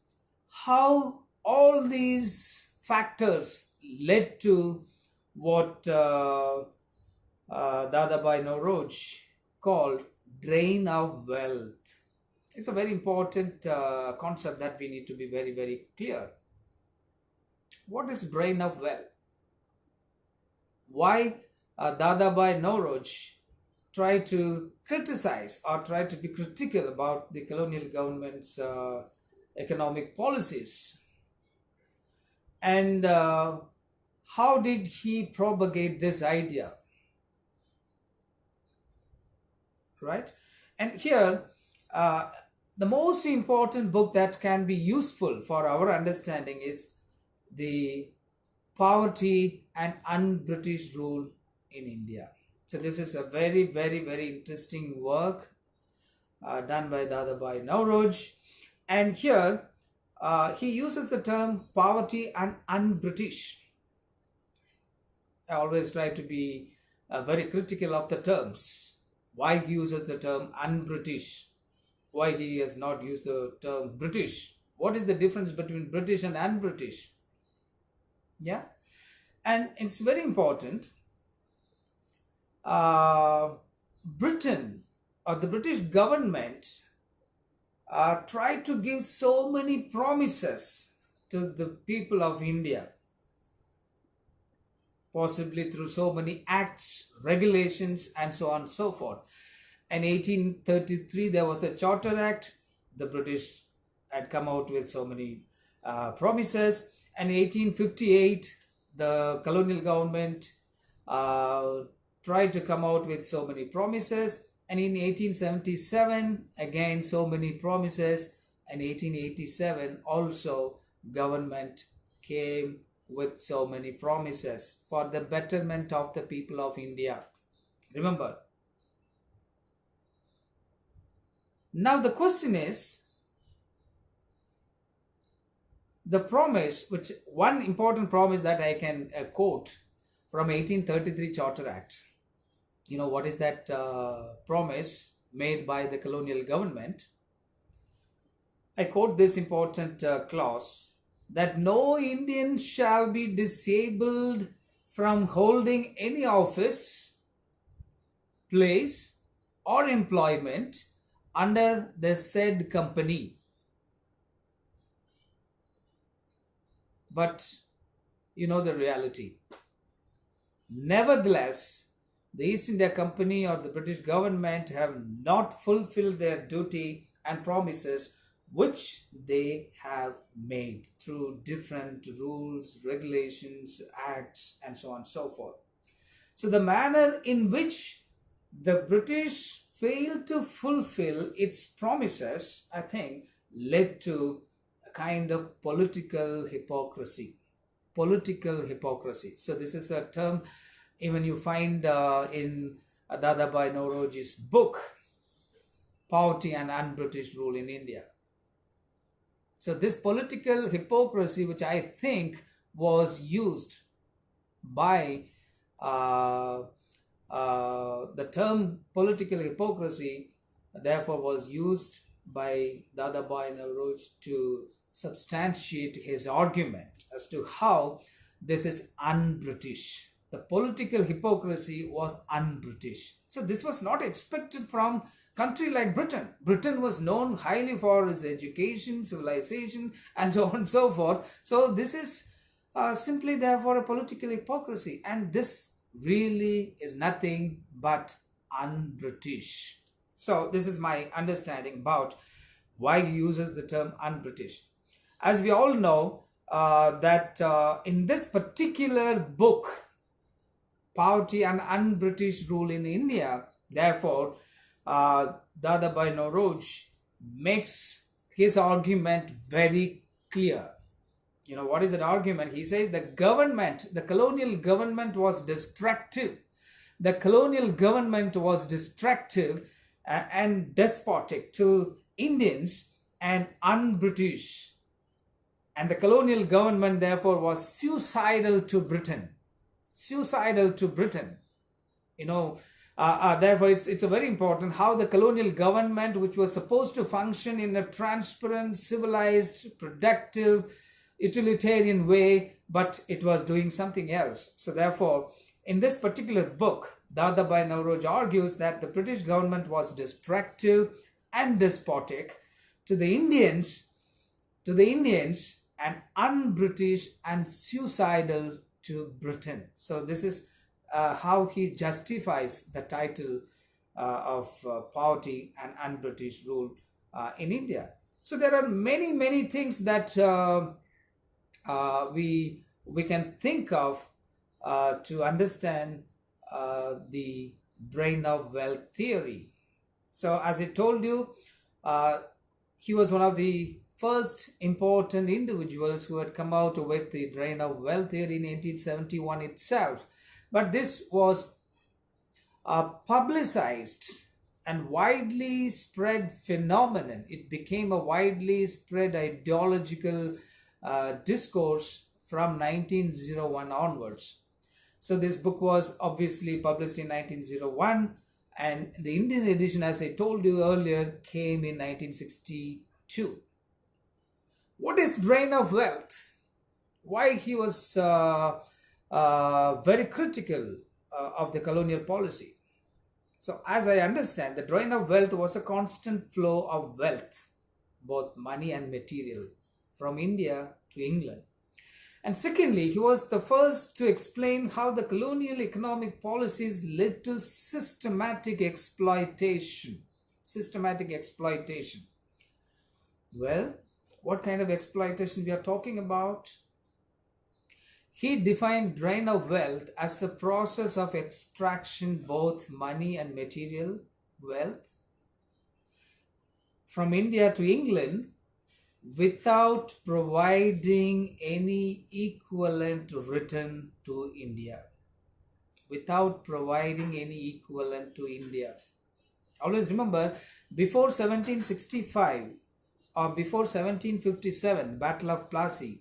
how all these factors led to what Dadabhai Naoroji called drain of wealth. It's a very important concept that we need to be very clear. What is drain of wealth? Why Dadabhai Naoroji try to criticize or try to be critical about the colonial government's economic policies? And how did he propagate this idea? Right? And here, the most important book that can be useful for our understanding is the Poverty and Un-British Rule in India. So this is a very interesting work done by Dadabhai Naoroji. And here, he uses the term poverty and un-British. I always try to be very critical of the terms. Why he uses the term un-British? Why he has not used the term British? What is the difference between British and un-British? Yeah, and it's very important. Britain or the British government tried to give so many promises to the people of India, possibly through so many acts, regulations, and so on and so forth. In 1833, there was a Charter Act. The British had come out with so many promises. And in 1858, the colonial government tried to come out with so many promises. And in 1877, again, so many promises. And 1887, also, government came with so many promises for the betterment of the people of India. Remember. Now the question is, the promise, which one important promise that I can quote from 1833 Charter Act. You know, what is that promise made by the colonial government? I quote this important clause, that no Indian shall be disabled from holding any office, place, or employment under the said company. But you know the reality. Nevertheless, the East India Company or the British government have not fulfilled their duty and promises which they have made through different rules, regulations, acts, and so on and so forth. So the manner in which the British failed to fulfill its promises, I think, led to a kind of political hypocrisy. Political hypocrisy. So this is a term even you find in Dadabhai Naoroji's book, Poverty and Un-British Rule in India. So this political hypocrisy, which I think was used by the term political hypocrisy, therefore was used by Dadabhai Naoroji to substantiate his argument as to how this is un-British. the political hypocrisy was un-British. So this was not expected from country like Britain. Britain was known highly for its education, civilization, and so on and so forth. So this is simply therefore a political hypocrisy, and this really is nothing but un-British. So this is my understanding about why he uses the term un-British. As we all know, that in this particular book, Poverty and Un-British Rule in India, therefore, Dadabhai Naoroji makes his argument very clear. You know, what is that argument? He says the government, the colonial government was destructive. The colonial government was destructive and despotic to Indians and un-British. And the colonial government therefore was suicidal to Britain. Suicidal to Britain. You know, therefore it's a very important how the colonial government, which was supposed to function in a transparent, civilized, productive, utilitarian way, but it was doing something else. So therefore, in this particular book, Dadabhai Naoroji argues that the British government was destructive and despotic to the Indians, and un-British and suicidal to Britain. So this is how he justifies the title of Poverty and Un-British Rule in India. So there are many things that we can think of to understand the drain of wealth theory. So as I told you, he was one of the first important individuals who had come out with the drain of wealth theory in 1871 itself. But this was publicized and widely spread phenomenon. It became a widely spread ideological discourse from 1901 onwards. So this book was obviously published in 1901, and the Indian edition, as I told you earlier, came in 1962. What is drain of wealth? Why he was very critical of the colonial policy? So as I understand, the drain of wealth was a constant flow of wealth, both money and material, from India to England. And secondly, he was the first to explain how the colonial economic policies led to systematic exploitation. Systematic exploitation. Well, what kind of exploitation we are talking about? He defined drain of wealth as a process of extraction both money and material wealth from India to England without providing any equivalent return to India. Without providing any equivalent to India. Always remember, before 1765 or before 1757, Battle of Plassey,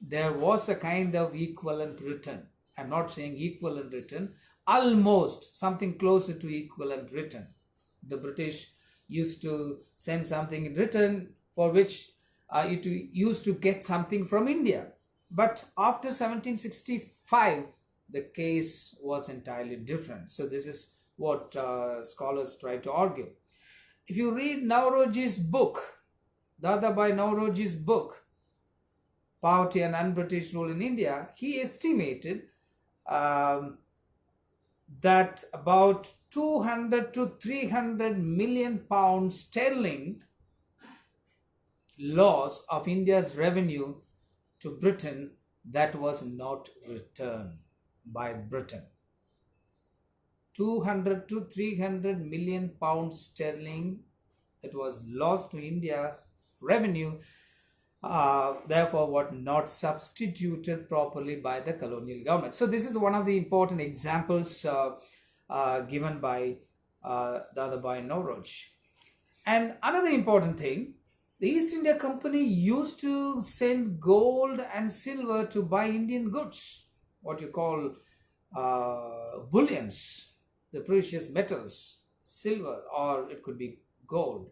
there was a kind of equivalent return. I'm not saying equivalent return, almost something closer to equivalent return. The British used to send something in return for which it used to get something from India. But after 1765, the case was entirely different. So this is what scholars try to argue. If you read Naoroji's book, Dadabhai Naoroji's book, Poverty and Un-British Rule in India, he estimated that about 200 to 300 million pounds sterling loss of India's revenue to Britain that was not returned by Britain. 200 to 300 million pounds sterling that was lost to India's revenue, therefore what not substituted properly by the colonial government. So this is one of the important examples given by Dadabhai Naoroji. And another important thing, the East India Company used to send gold and silver to buy Indian goods, what you call bullions, the precious metals, silver, or it could be gold.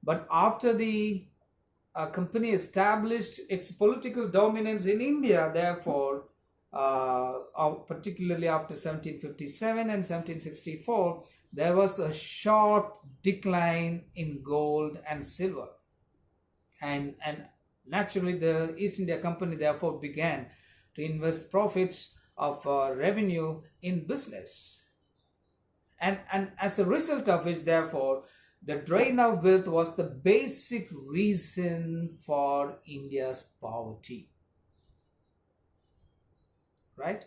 But after the company established its political dominance in India, therefore particularly after 1757 and 1764, there was a sharp decline in gold and silver. And naturally, the East India Company therefore began to invest profits of revenue in business. And as a result of which, therefore, the drain of wealth was the basic reason for India's poverty. Right?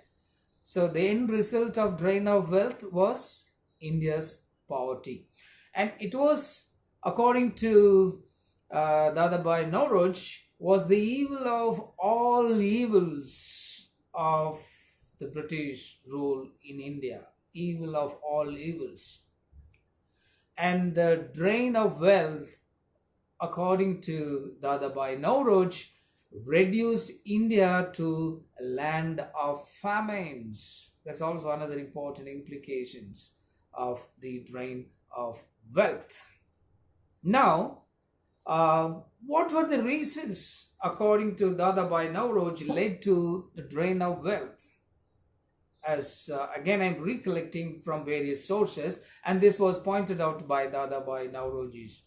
So the end result of drain of wealth was India's poverty. And it was, according to Dadabhai Naoroji, was the evil of all evils of the British rule in India. Evil of all evils. And the drain of wealth, according to Dadabhai Naoroji, reduced India to a land of famines. That's also another important implications of the drain of wealth. Now, what were the reasons, according to Dadabhai Naoroji, led to the drain of wealth? As again, I'm recollecting from various sources, and this was pointed out by Dadabhai Naoroji's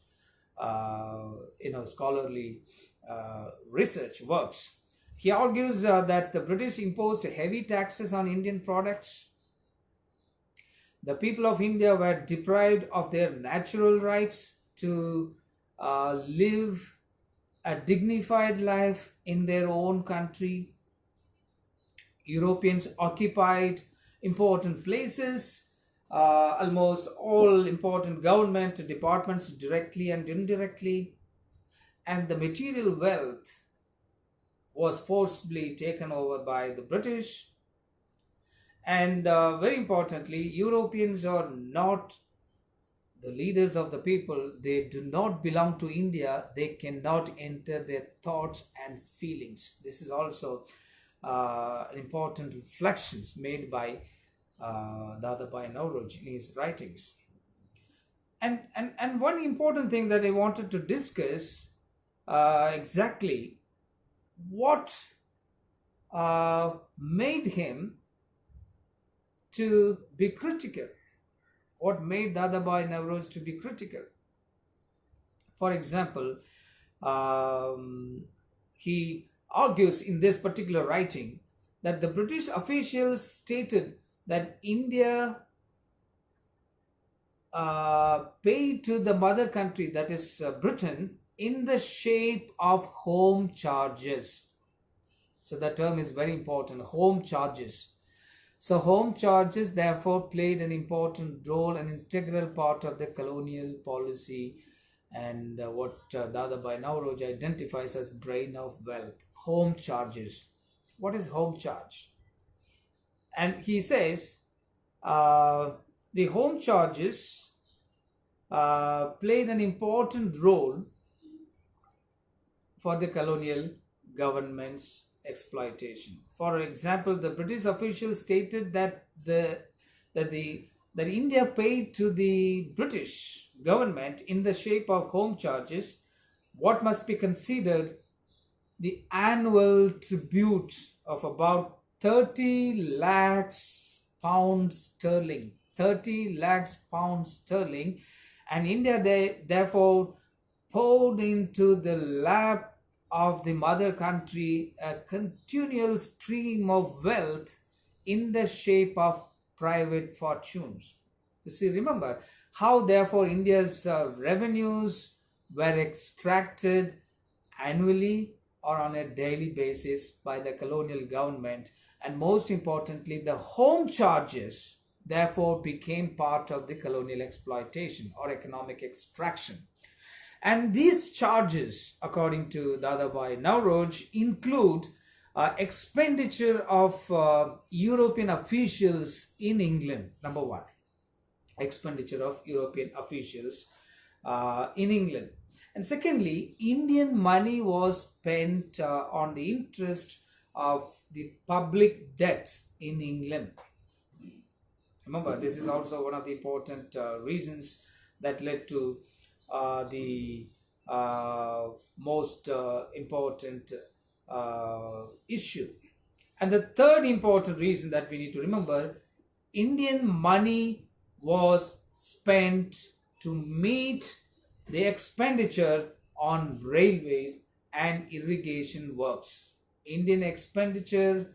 scholarly research works. He argues that the British imposed heavy taxes on Indian products. The people of India were deprived of their natural rights to live a dignified life in their own country. Europeans occupied important places, almost all important government departments directly and indirectly, and the material wealth was forcibly taken over by the British. And very importantly, Europeans are not the leaders of the people. They do not belong to India. They cannot enter their thoughts and feelings. This is also important reflections made by Dadabhai Naoroji in his writings. And one important thing that I wanted to discuss, exactly what made him to be critical. What made Dadabhai Naoroji to be critical? For example, he argues in this particular writing that the British officials stated that India paid to the mother country, that is Britain, in the shape of home charges. So the term is very important, home charges. So home charges therefore played an important role, an integral part of the colonial policy, and what Dadabhai Naoroji identifies as drain of wealth. Home charges. What is home charge? And he says the home charges played an important role for the colonial government's exploitation. For example, the British officials stated that India paid to the British government in the shape of home charges what must be considered the annual tribute of about 30 lakhs pounds sterling. 30 lakhs pounds sterling, and India therefore poured into the lap of the mother country a continual stream of wealth in the shape of private fortunes. You see, remember how therefore India's revenues were extracted annually or on a daily basis by the colonial government, and most importantly, the home charges therefore became part of the colonial exploitation or economic extraction. And these charges, according to Dadabhai Naoroji, include expenditure of European officials in England, number one. Expenditure of European officials in England. And secondly, Indian money was spent on the interest of the public debts in England. Remember, this is also one of the important reasons that led to the most important issue And the third important reason that we need to remember, Indian money was spent to meet the expenditure on railways and irrigation works. Indian expenditure,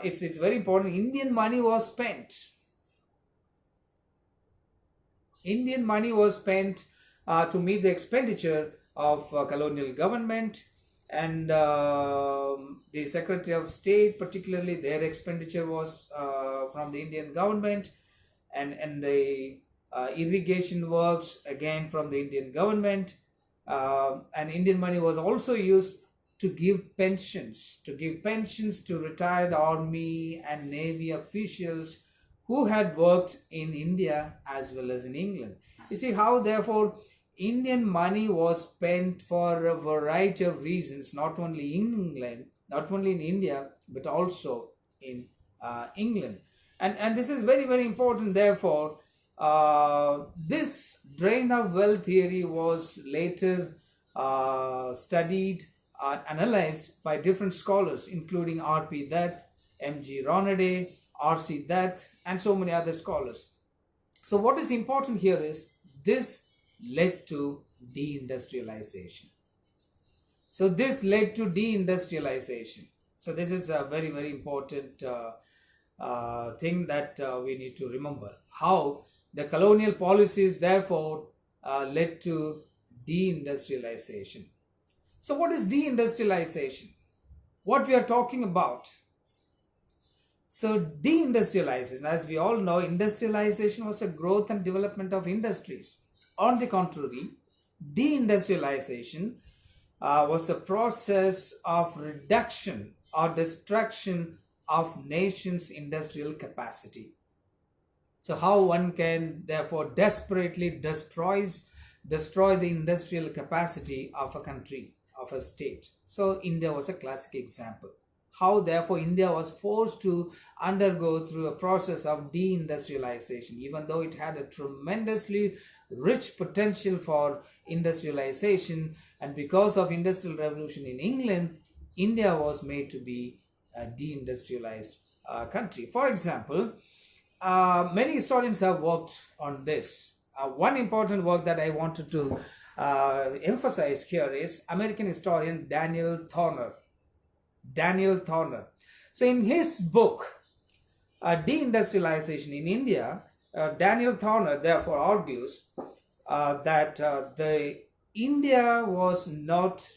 it's very important. Indian money was spent. Indian money was spent to meet the expenditure of colonial government, and the Secretary of State, particularly, their expenditure was from the Indian government, and the irrigation works again from the Indian government. And Indian money was also used to give pensions to retired army and navy officials who had worked in India as well as in England. You see how, therefore, Indian money was spent for a variety of reasons, not only in England, not only in India, but also in England. And this is very, very important. Therefore, this drain of wealth theory was later studied and analyzed by different scholars, including R.P. Dutt, M.G. Ronaday, R.C. Dutt, and so many other scholars. So what is important here is this led to deindustrialization. So this led to deindustrialization. So this is a very, very important thing that we need to remember. How the colonial policies therefore led to deindustrialization. So what is deindustrialization? What we are talking about? So deindustrialization, as we all know, industrialization was a growth and development of industries. On the contrary, deindustrialization was a process of reduction or destruction of nations' industrial capacity. So how one can therefore desperately destroy the industrial capacity of a country, of a state. So India was a classic example. How therefore India was forced to undergo through a process of deindustrialization, even though it had a tremendously rich potential for industrialization, and because of industrial revolution in England, India was made to be a deindustrialized country. For example, many historians have worked on this. One important work that I wanted to emphasize here is American historian Daniel Thorner. So in his book, Deindustrialization in India, Daniel Thorner therefore argues that the India was not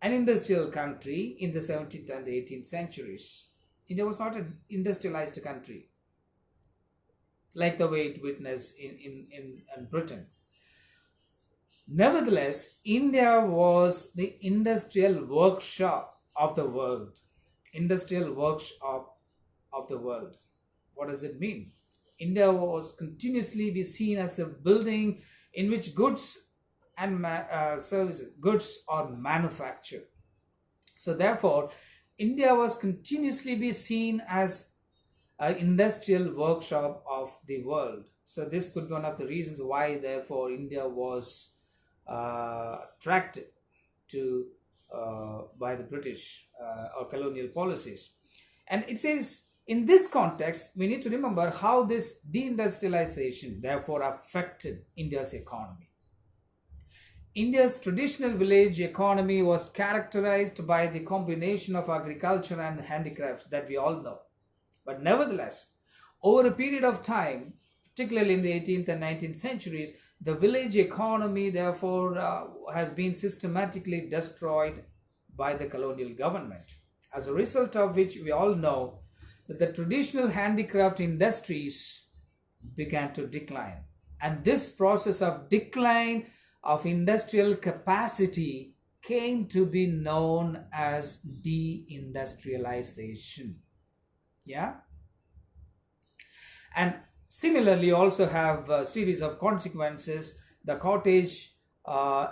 an industrial country in the 17th and the 18th centuries. India was not an industrialized country like the way it witnessed in Britain. Nevertheless, India was the industrial workshop of the world. Industrial workshop of the world. What does it mean? India was continuously be seen as a building in which goods and goods are manufactured. So therefore, India was continuously be seen as an industrial workshop of the world. So this could be one of the reasons why therefore India was attracted to by the British or colonial policies. And it says in this context, we need to remember how this deindustrialization therefore affected India's economy. India's traditional village economy was characterized by the combination of agriculture and handicrafts that we all know. But nevertheless, over a period of time, particularly in the 18th and 19th centuries, the village economy therefore has been systematically destroyed by the colonial government. As a result of which, we all know that the traditional handicraft industries began to decline. And this process of decline of industrial capacity came to be known as deindustrialization. Yeah? And similarly, also have a series of consequences. The cottage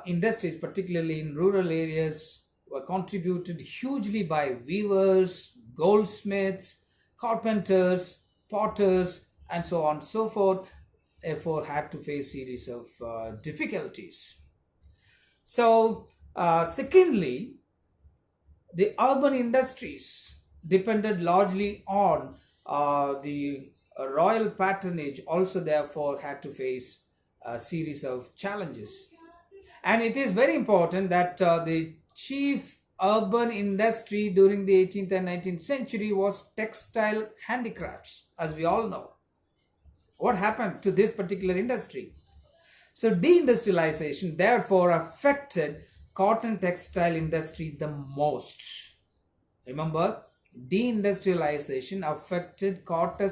industries, particularly in rural areas, were contributed hugely by weavers, goldsmiths, carpenters, potters, and so on and so forth. Therefore, had to face series of difficulties. So, secondly, the urban industries depended largely on the royal patronage, also therefore had to face a series of challenges. And it is very important that the chief urban industry during the 18th and 19th century was textile handicrafts, as we all know. What happened to this particular industry? So deindustrialization therefore affected cotton textile industry the most. Remember, deindustrialization affected cotton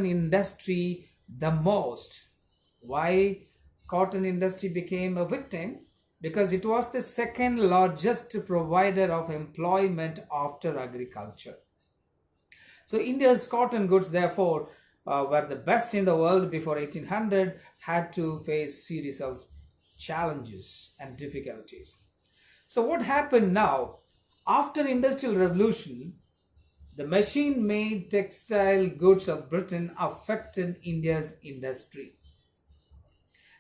industry the most. Why cotton industry became a victim? Because it was the second largest provider of employment after agriculture. So India's cotton goods, therefore, were the best in the world before 1800, had to face series of challenges and difficulties. So what happened now? After Industrial Revolution, the machine-made textile goods of Britain affected India's industry.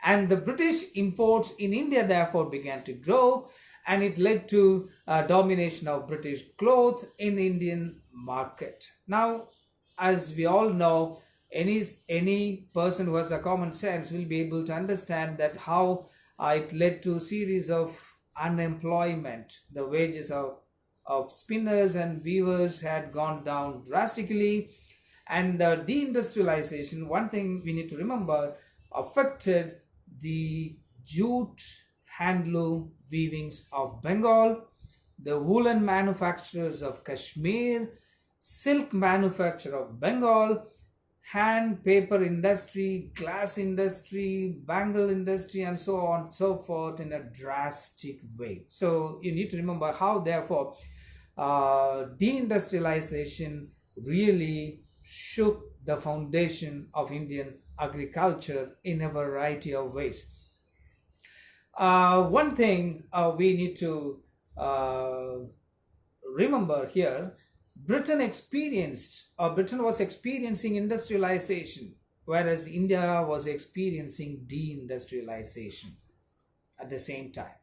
And the British imports in India therefore began to grow, and it led to domination of British cloth in the Indian market. Now, as we all know, any person who has a common sense will be able to understand that how it led to a series of unemployment. The wages of spinners and weavers had gone down drastically, and deindustrialization, one thing we need to remember, affected the jute handloom weavings of Bengal, the woolen manufacturers of Kashmir, silk manufacture of Bengal, hand paper industry, glass industry, bangle industry, and so on and so forth in a drastic way. So you need to remember how therefore deindustrialization really shook the foundation of Indian agriculture in a variety of ways. One thing we need to remember here, Britain was experiencing industrialization, whereas India was experiencing deindustrialization at the same time.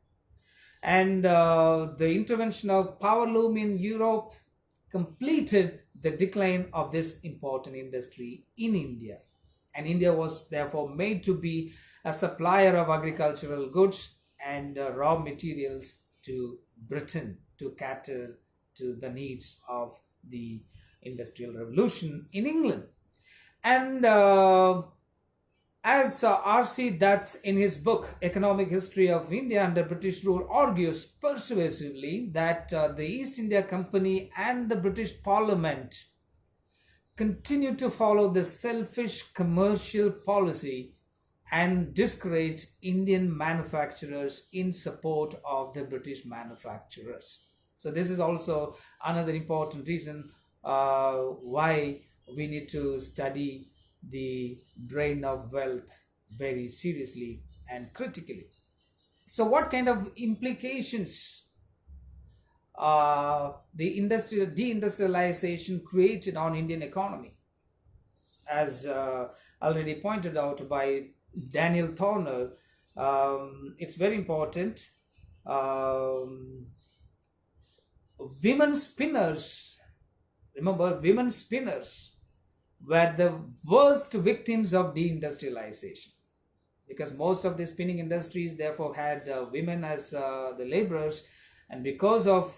And the intervention of power loom in Europe completed the decline of this important industry in India. And India was therefore made to be a supplier of agricultural goods and raw materials to Britain to cater to the needs of the Industrial Revolution in England. And as R.C. Dutt in his book Economic History of India Under British Rule argues persuasively that the East India Company and the British Parliament continued to follow the selfish commercial policy and discouraged Indian manufacturers in support of the British manufacturers. So this is also another important reason why we need to study the drain of wealth very seriously and critically. So what kind of implications the deindustrialization created on Indian economy? As already pointed out by Daniel Thorner, it's very important. Women spinners, remember, women spinners were the worst victims of deindustrialization, because most of the spinning industries therefore had women as the laborers, and because of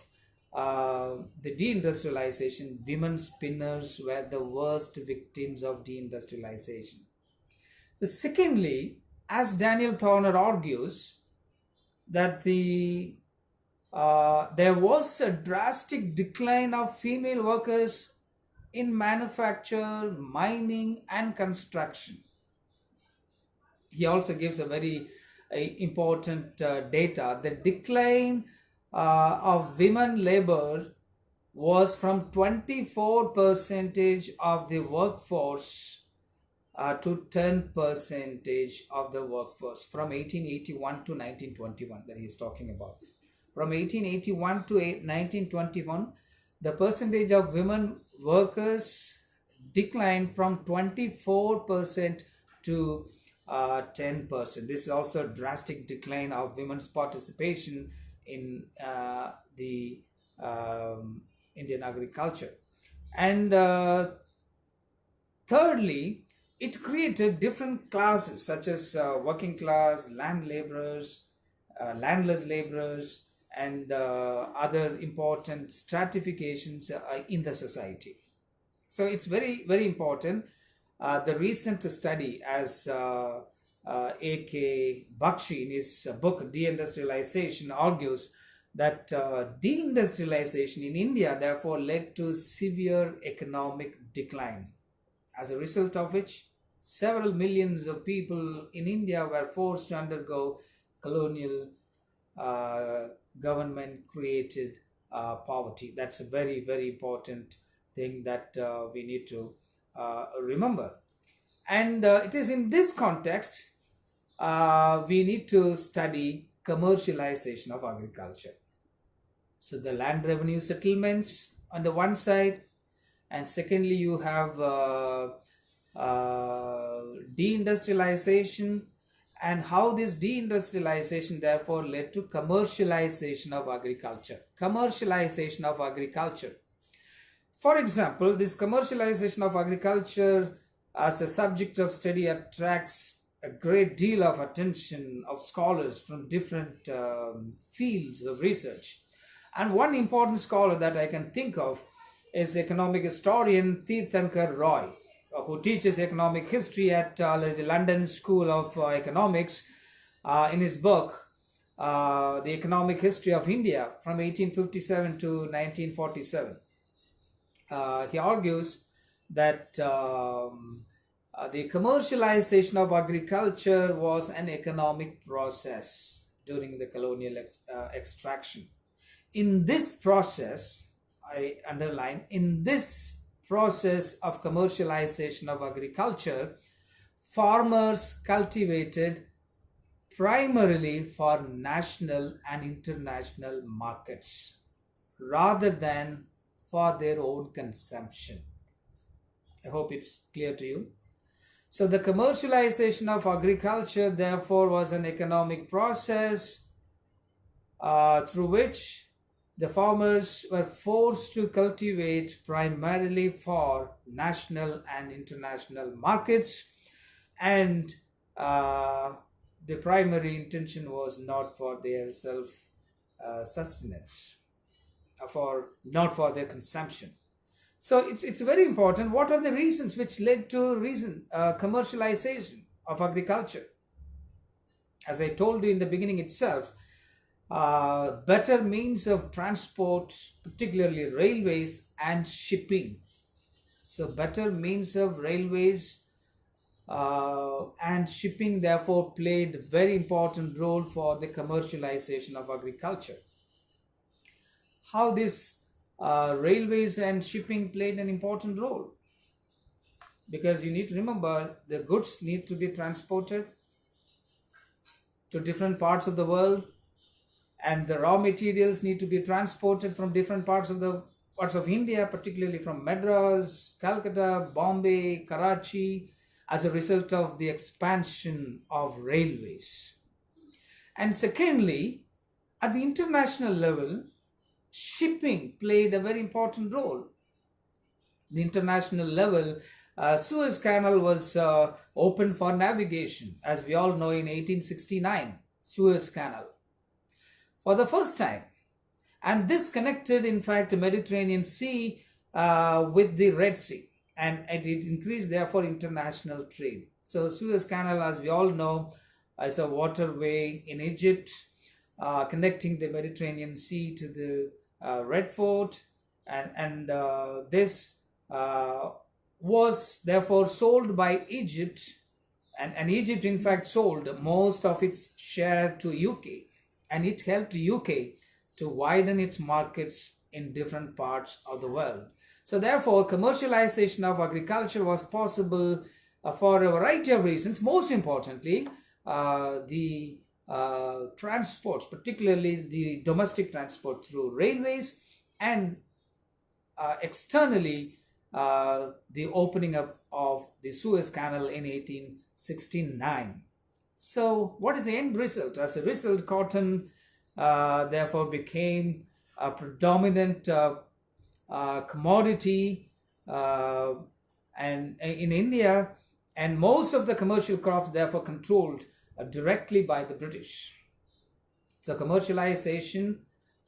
the deindustrialization, women spinners were the worst victims of deindustrialization. Secondly, as Daniel Thorner argues, that there was a drastic decline of female workers in manufacture, mining, and construction. He also gives a very important data. The decline of women labor was from 24% of the workforce to 10% of the workforce from 1881 to 1921 that he is talking about. From 1881 to 1921, the percentage of women workers declined from 24% to 10%. This is also a drastic decline of women's participation in the Indian agriculture. And thirdly, it created different classes such as working class, land laborers, landless laborers, and other important stratifications in the society. So it's very, very important. The recent study, as A.K. Bakshi in his book Deindustrialization argues, that deindustrialization in India therefore led to severe economic decline, as a result of which several millions of people in India were forced to undergo colonial uh, government created poverty. That's a very, very important thing that we need to remember. And it is in this context we need to study commercialization of agriculture. So the land revenue settlements on the one side, and secondly you have deindustrialization, and how this deindustrialization therefore led to commercialization of agriculture. Commercialization of agriculture. For example, this commercialization of agriculture as a subject of study attracts a great deal of attention of scholars from different fields of research. And one important scholar that I can think of is economic historian Tirthankar Roy, who teaches economic history at the London School of Economics. In his book, The Economic History of India from 1857 to 1947, he argues that the commercialization of agriculture was an economic process during the colonial extraction. In this process, I underline, in this process of commercialization of agriculture, farmers cultivated primarily for national and international markets rather than for their own consumption. I hope it's clear to you. So the commercialization of agriculture therefore was an economic process through which the farmers were forced to cultivate primarily for national and international markets, and the primary intention was not for their self sustenance, not for their consumption. So it's very important. What are the reasons which led to commercialization of agriculture? As I told you in the beginning itself, better means of transport, particularly railways and shipping. So better means of railways and shipping therefore played very important role for the commercialization of agriculture. How this railways and shipping played an important role? Because you need to remember, the goods need to be transported to different parts of the world, and the raw materials need to be transported from different parts of India, particularly from Madras, Calcutta, Bombay, Karachi, as a result of the expansion of railways. And secondly, at the international level, shipping played a very important role. The international level, Suez Canal was opened for navigation, as we all know, in 1869, Suez Canal, for the first time. And this connected, in fact, the Mediterranean Sea with the Red Sea, and it increased, therefore, international trade. So Suez Canal, as we all know, is a waterway in Egypt, connecting the Mediterranean Sea to the Red Fort, and this was therefore sold by Egypt, and Egypt in fact sold most of its share to UK, and it helped UK to widen its markets in different parts of the world. So therefore commercialization of agriculture was possible for a variety of reasons. Most importantly, the transports, particularly the domestic transport through railways, and externally the opening up of the Suez Canal in 1869. So what is the end result? As a result, cotton therefore became a predominant commodity and in India, and most of the commercial crops therefore controlled directly by the British. So commercialization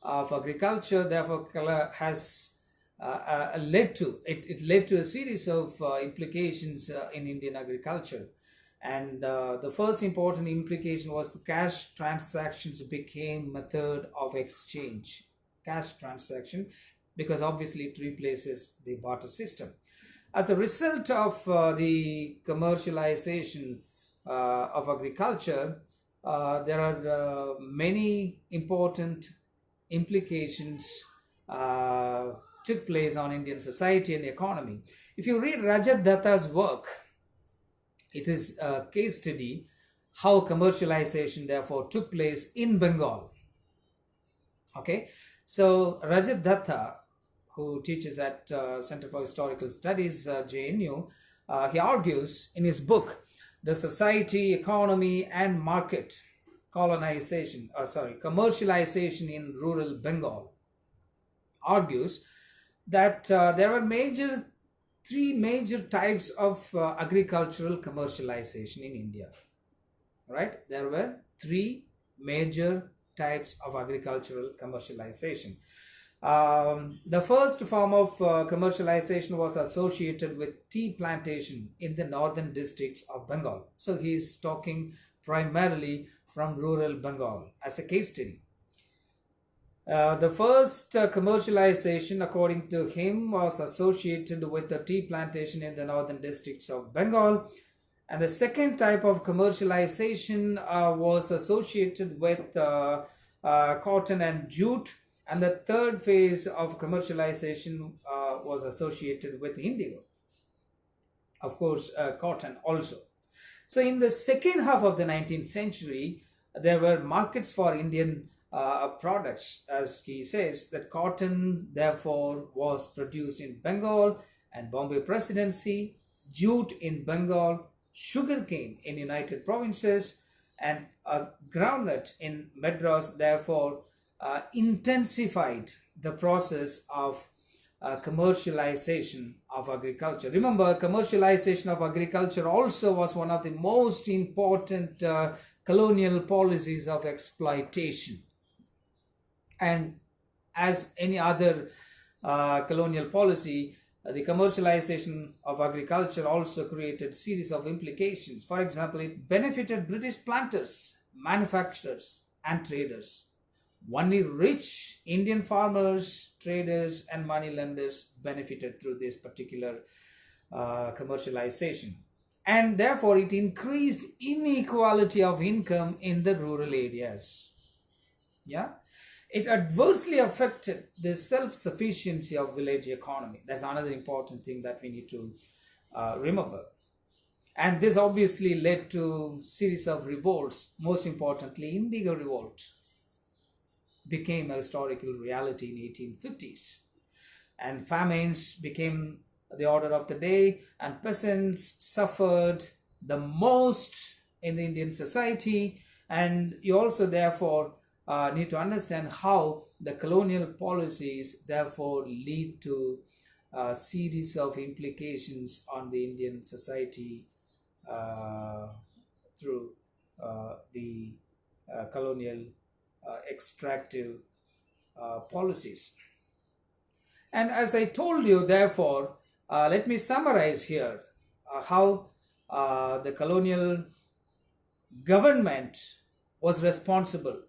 of agriculture therefore has led to it led to a series of implications in Indian agriculture. And the first important implication was the cash transactions became method of exchange. Cash transaction, because obviously it replaces the barter system. As a result of the commercialization of agriculture, there are many important implications took place on Indian society and economy. If you read Rajat Datta's work, it is a case study how commercialization therefore took place in Bengal. Okay, so Rajat Datta, who teaches at Center for Historical Studies, JNU, he argues in his book, The Society, Economy and Market Commercialization in Rural Bengal, argues that there were three major types of agricultural commercialization in India. Right? There were three major types of agricultural commercialization. The first form of commercialization was associated with tea plantation in the northern districts of Bengal. So he is talking primarily from rural Bengal as a case study. The first commercialization, according to him, was associated with the tea plantation in the northern districts of Bengal. And the second type of commercialization was associated with cotton and jute. And the third phase of commercialization was associated with indigo. Of course, cotton also. So in the second half of the 19th century, there were markets for Indian products. As he says, that cotton therefore was produced in Bengal and Bombay Presidency, jute in Bengal, sugarcane in United Provinces, and groundnut in Madras therefore intensified the process of commercialization of agriculture. Remember, commercialization of agriculture also was one of the most important colonial policies of exploitation. And as any other colonial policy, the commercialization of agriculture also created series of implications. For example, it benefited British planters, manufacturers, and traders. Only rich Indian farmers, traders, and moneylenders benefited through this particular commercialization. And therefore, it increased inequality of income in the rural areas. Yeah. It adversely affected the self-sufficiency of village economy. That's another important thing that we need to remember. And this obviously led to series of revolts. Most importantly, Indigo Revolt became a historical reality in 1850s. And famines became the order of the day, and peasants suffered the most in the Indian society. And you also therefore need to understand how the colonial policies therefore lead to a series of implications on the Indian society through the colonial extractive policies. And as I told you, therefore, let me summarize here how the colonial government was responsible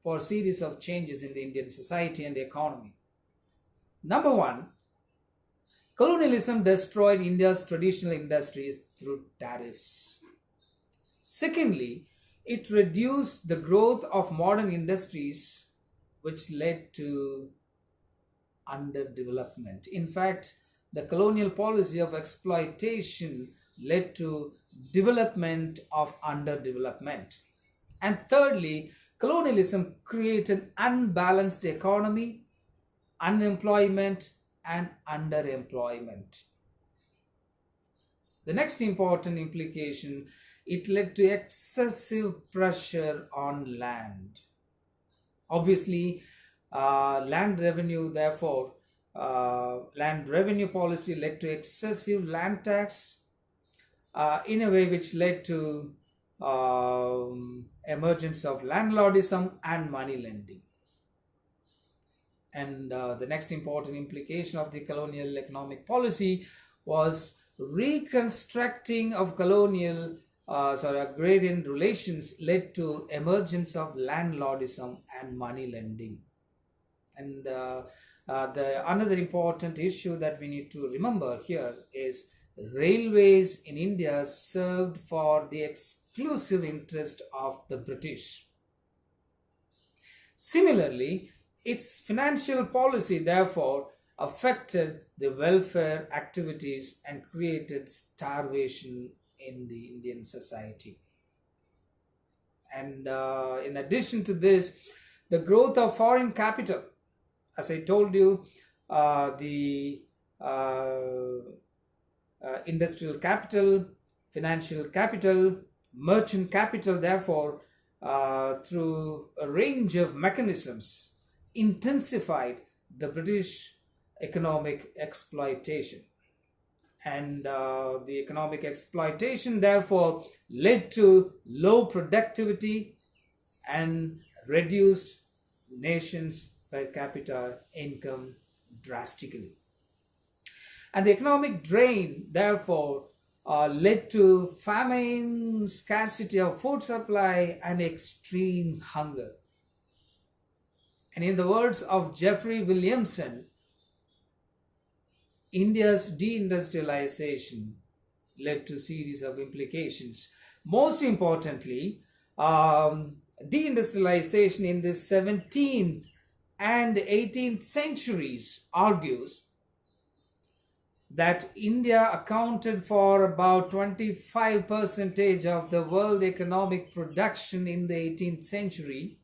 for a series of changes in the Indian society and economy. Number one, colonialism destroyed India's traditional industries through tariffs. Secondly, it reduced the growth of modern industries, which led to underdevelopment. In fact, the colonial policy of exploitation led to development of underdevelopment. And thirdly, colonialism created unbalanced economy, unemployment, and underemployment. The next important implication, it led to excessive pressure on land. Obviously, land revenue therefore land revenue policy led to excessive land tax, in a way which led to emergence of landlordism and money lending. And the next important implication of the colonial economic policy was reconstructing of colonial agrarian relations led to emergence of landlordism and money lending. And the another important issue that we need to remember here is railways in India served for the exclusive interest of the British. Similarly, its financial policy therefore affected the welfare activities and created starvation in the Indian society. And in addition to this, the growth of foreign capital, as I told you, the industrial capital, financial capital, merchant capital, therefore, through a range of mechanisms, intensified the British economic exploitation. And the economic exploitation, therefore, led to low productivity and reduced nations' per capita income drastically. And the economic drain, therefore, led to famine, scarcity of food supply, and extreme hunger. And in the words of Jeffrey Williamson, India's deindustrialization led to a series of implications. Most importantly, deindustrialization in the 17th and 18th centuries argues that India accounted for about 25% of the world economic production in the 18th century.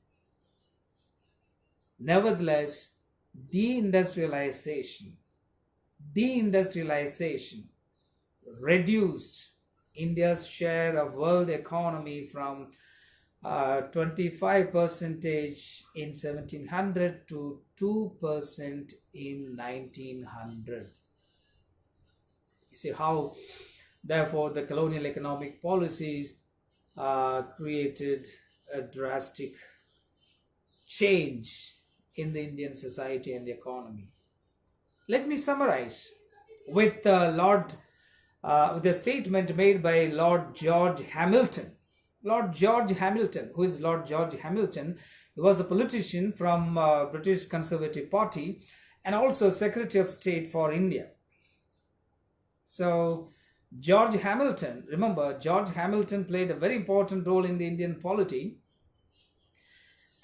Nevertheless, deindustrialization reduced India's share of world economy from 25% in 1700 to 2% in 1900. You see how, therefore, the colonial economic policies created a drastic change in the Indian society and the economy. Let me summarize with with a statement made by Lord George Hamilton. Lord George Hamilton, who is Lord George Hamilton? He was a politician from British Conservative Party and also Secretary of State for India. So George Hamilton, remember, George Hamilton played a very important role in the Indian polity,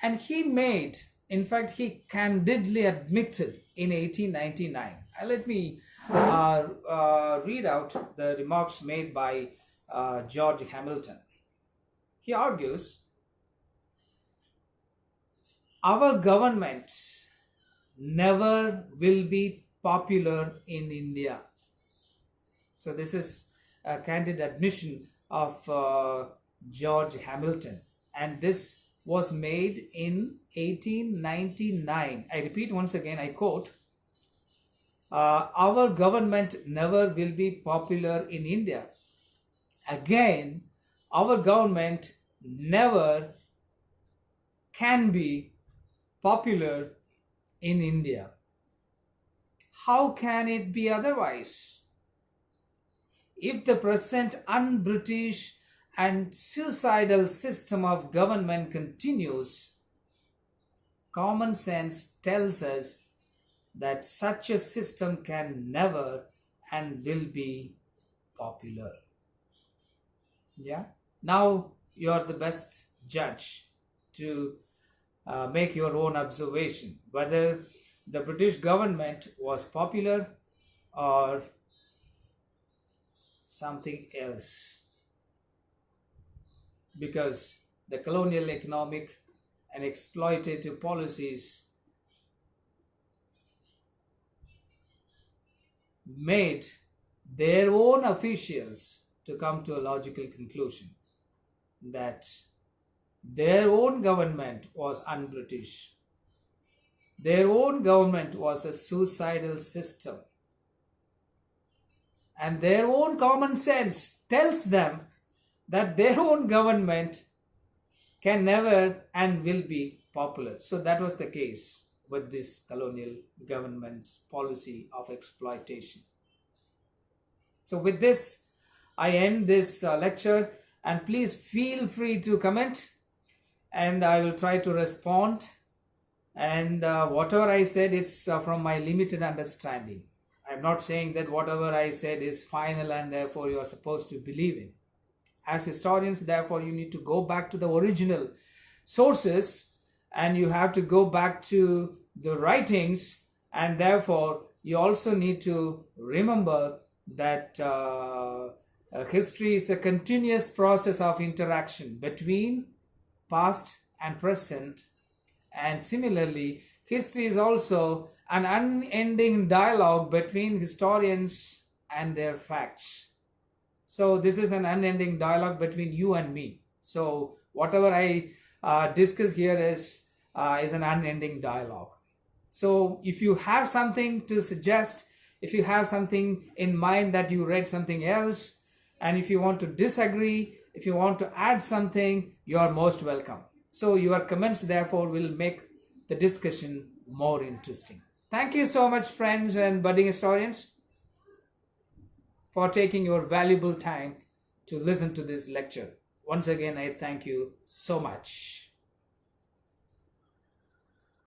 and he made, in fact, he candidly admitted in 1899. Let me read out the remarks made by George Hamilton. He argues, our government never will be popular in India. So this is a candid admission of George Hamilton, and this was made in 1899. I repeat once again, I quote, our government never will be popular in India. Again, our government never can be popular in India. How can it be otherwise? If the present un-British and suicidal system of government continues, common sense tells us that such a system can never and will be popular. Yeah. Now you are the best judge to make your own observation whether the British government was popular or something else, because the colonial economic and exploitative policies made their own officials to come to a logical conclusion that their own government was un-British. Their own government was a suicidal system, and their own common sense tells them that their own government can never and will be popular. So that was the case with this colonial government's policy of exploitation. So with this, I end this lecture, and please feel free to comment, and I will try to respond. And whatever I said is from my limited understanding. I'm not saying that whatever I said is final and therefore you are supposed to believe in. As historians, therefore, you need to go back to the original sources, and you have to go back to the writings, and therefore you also need to remember that history is a continuous process of interaction between past and present, and similarly history is also an unending dialogue between historians and their facts. So this is an unending dialogue between you and me. So whatever I discuss here is an unending dialogue. So if you have something to suggest, if you have something in mind that you read something else, and if you want to disagree, if you want to add something, you are most welcome. So your comments therefore will make the discussion more interesting. Thank you so much, friends and budding historians, for taking your valuable time to listen to this lecture. Once again, I thank you so much.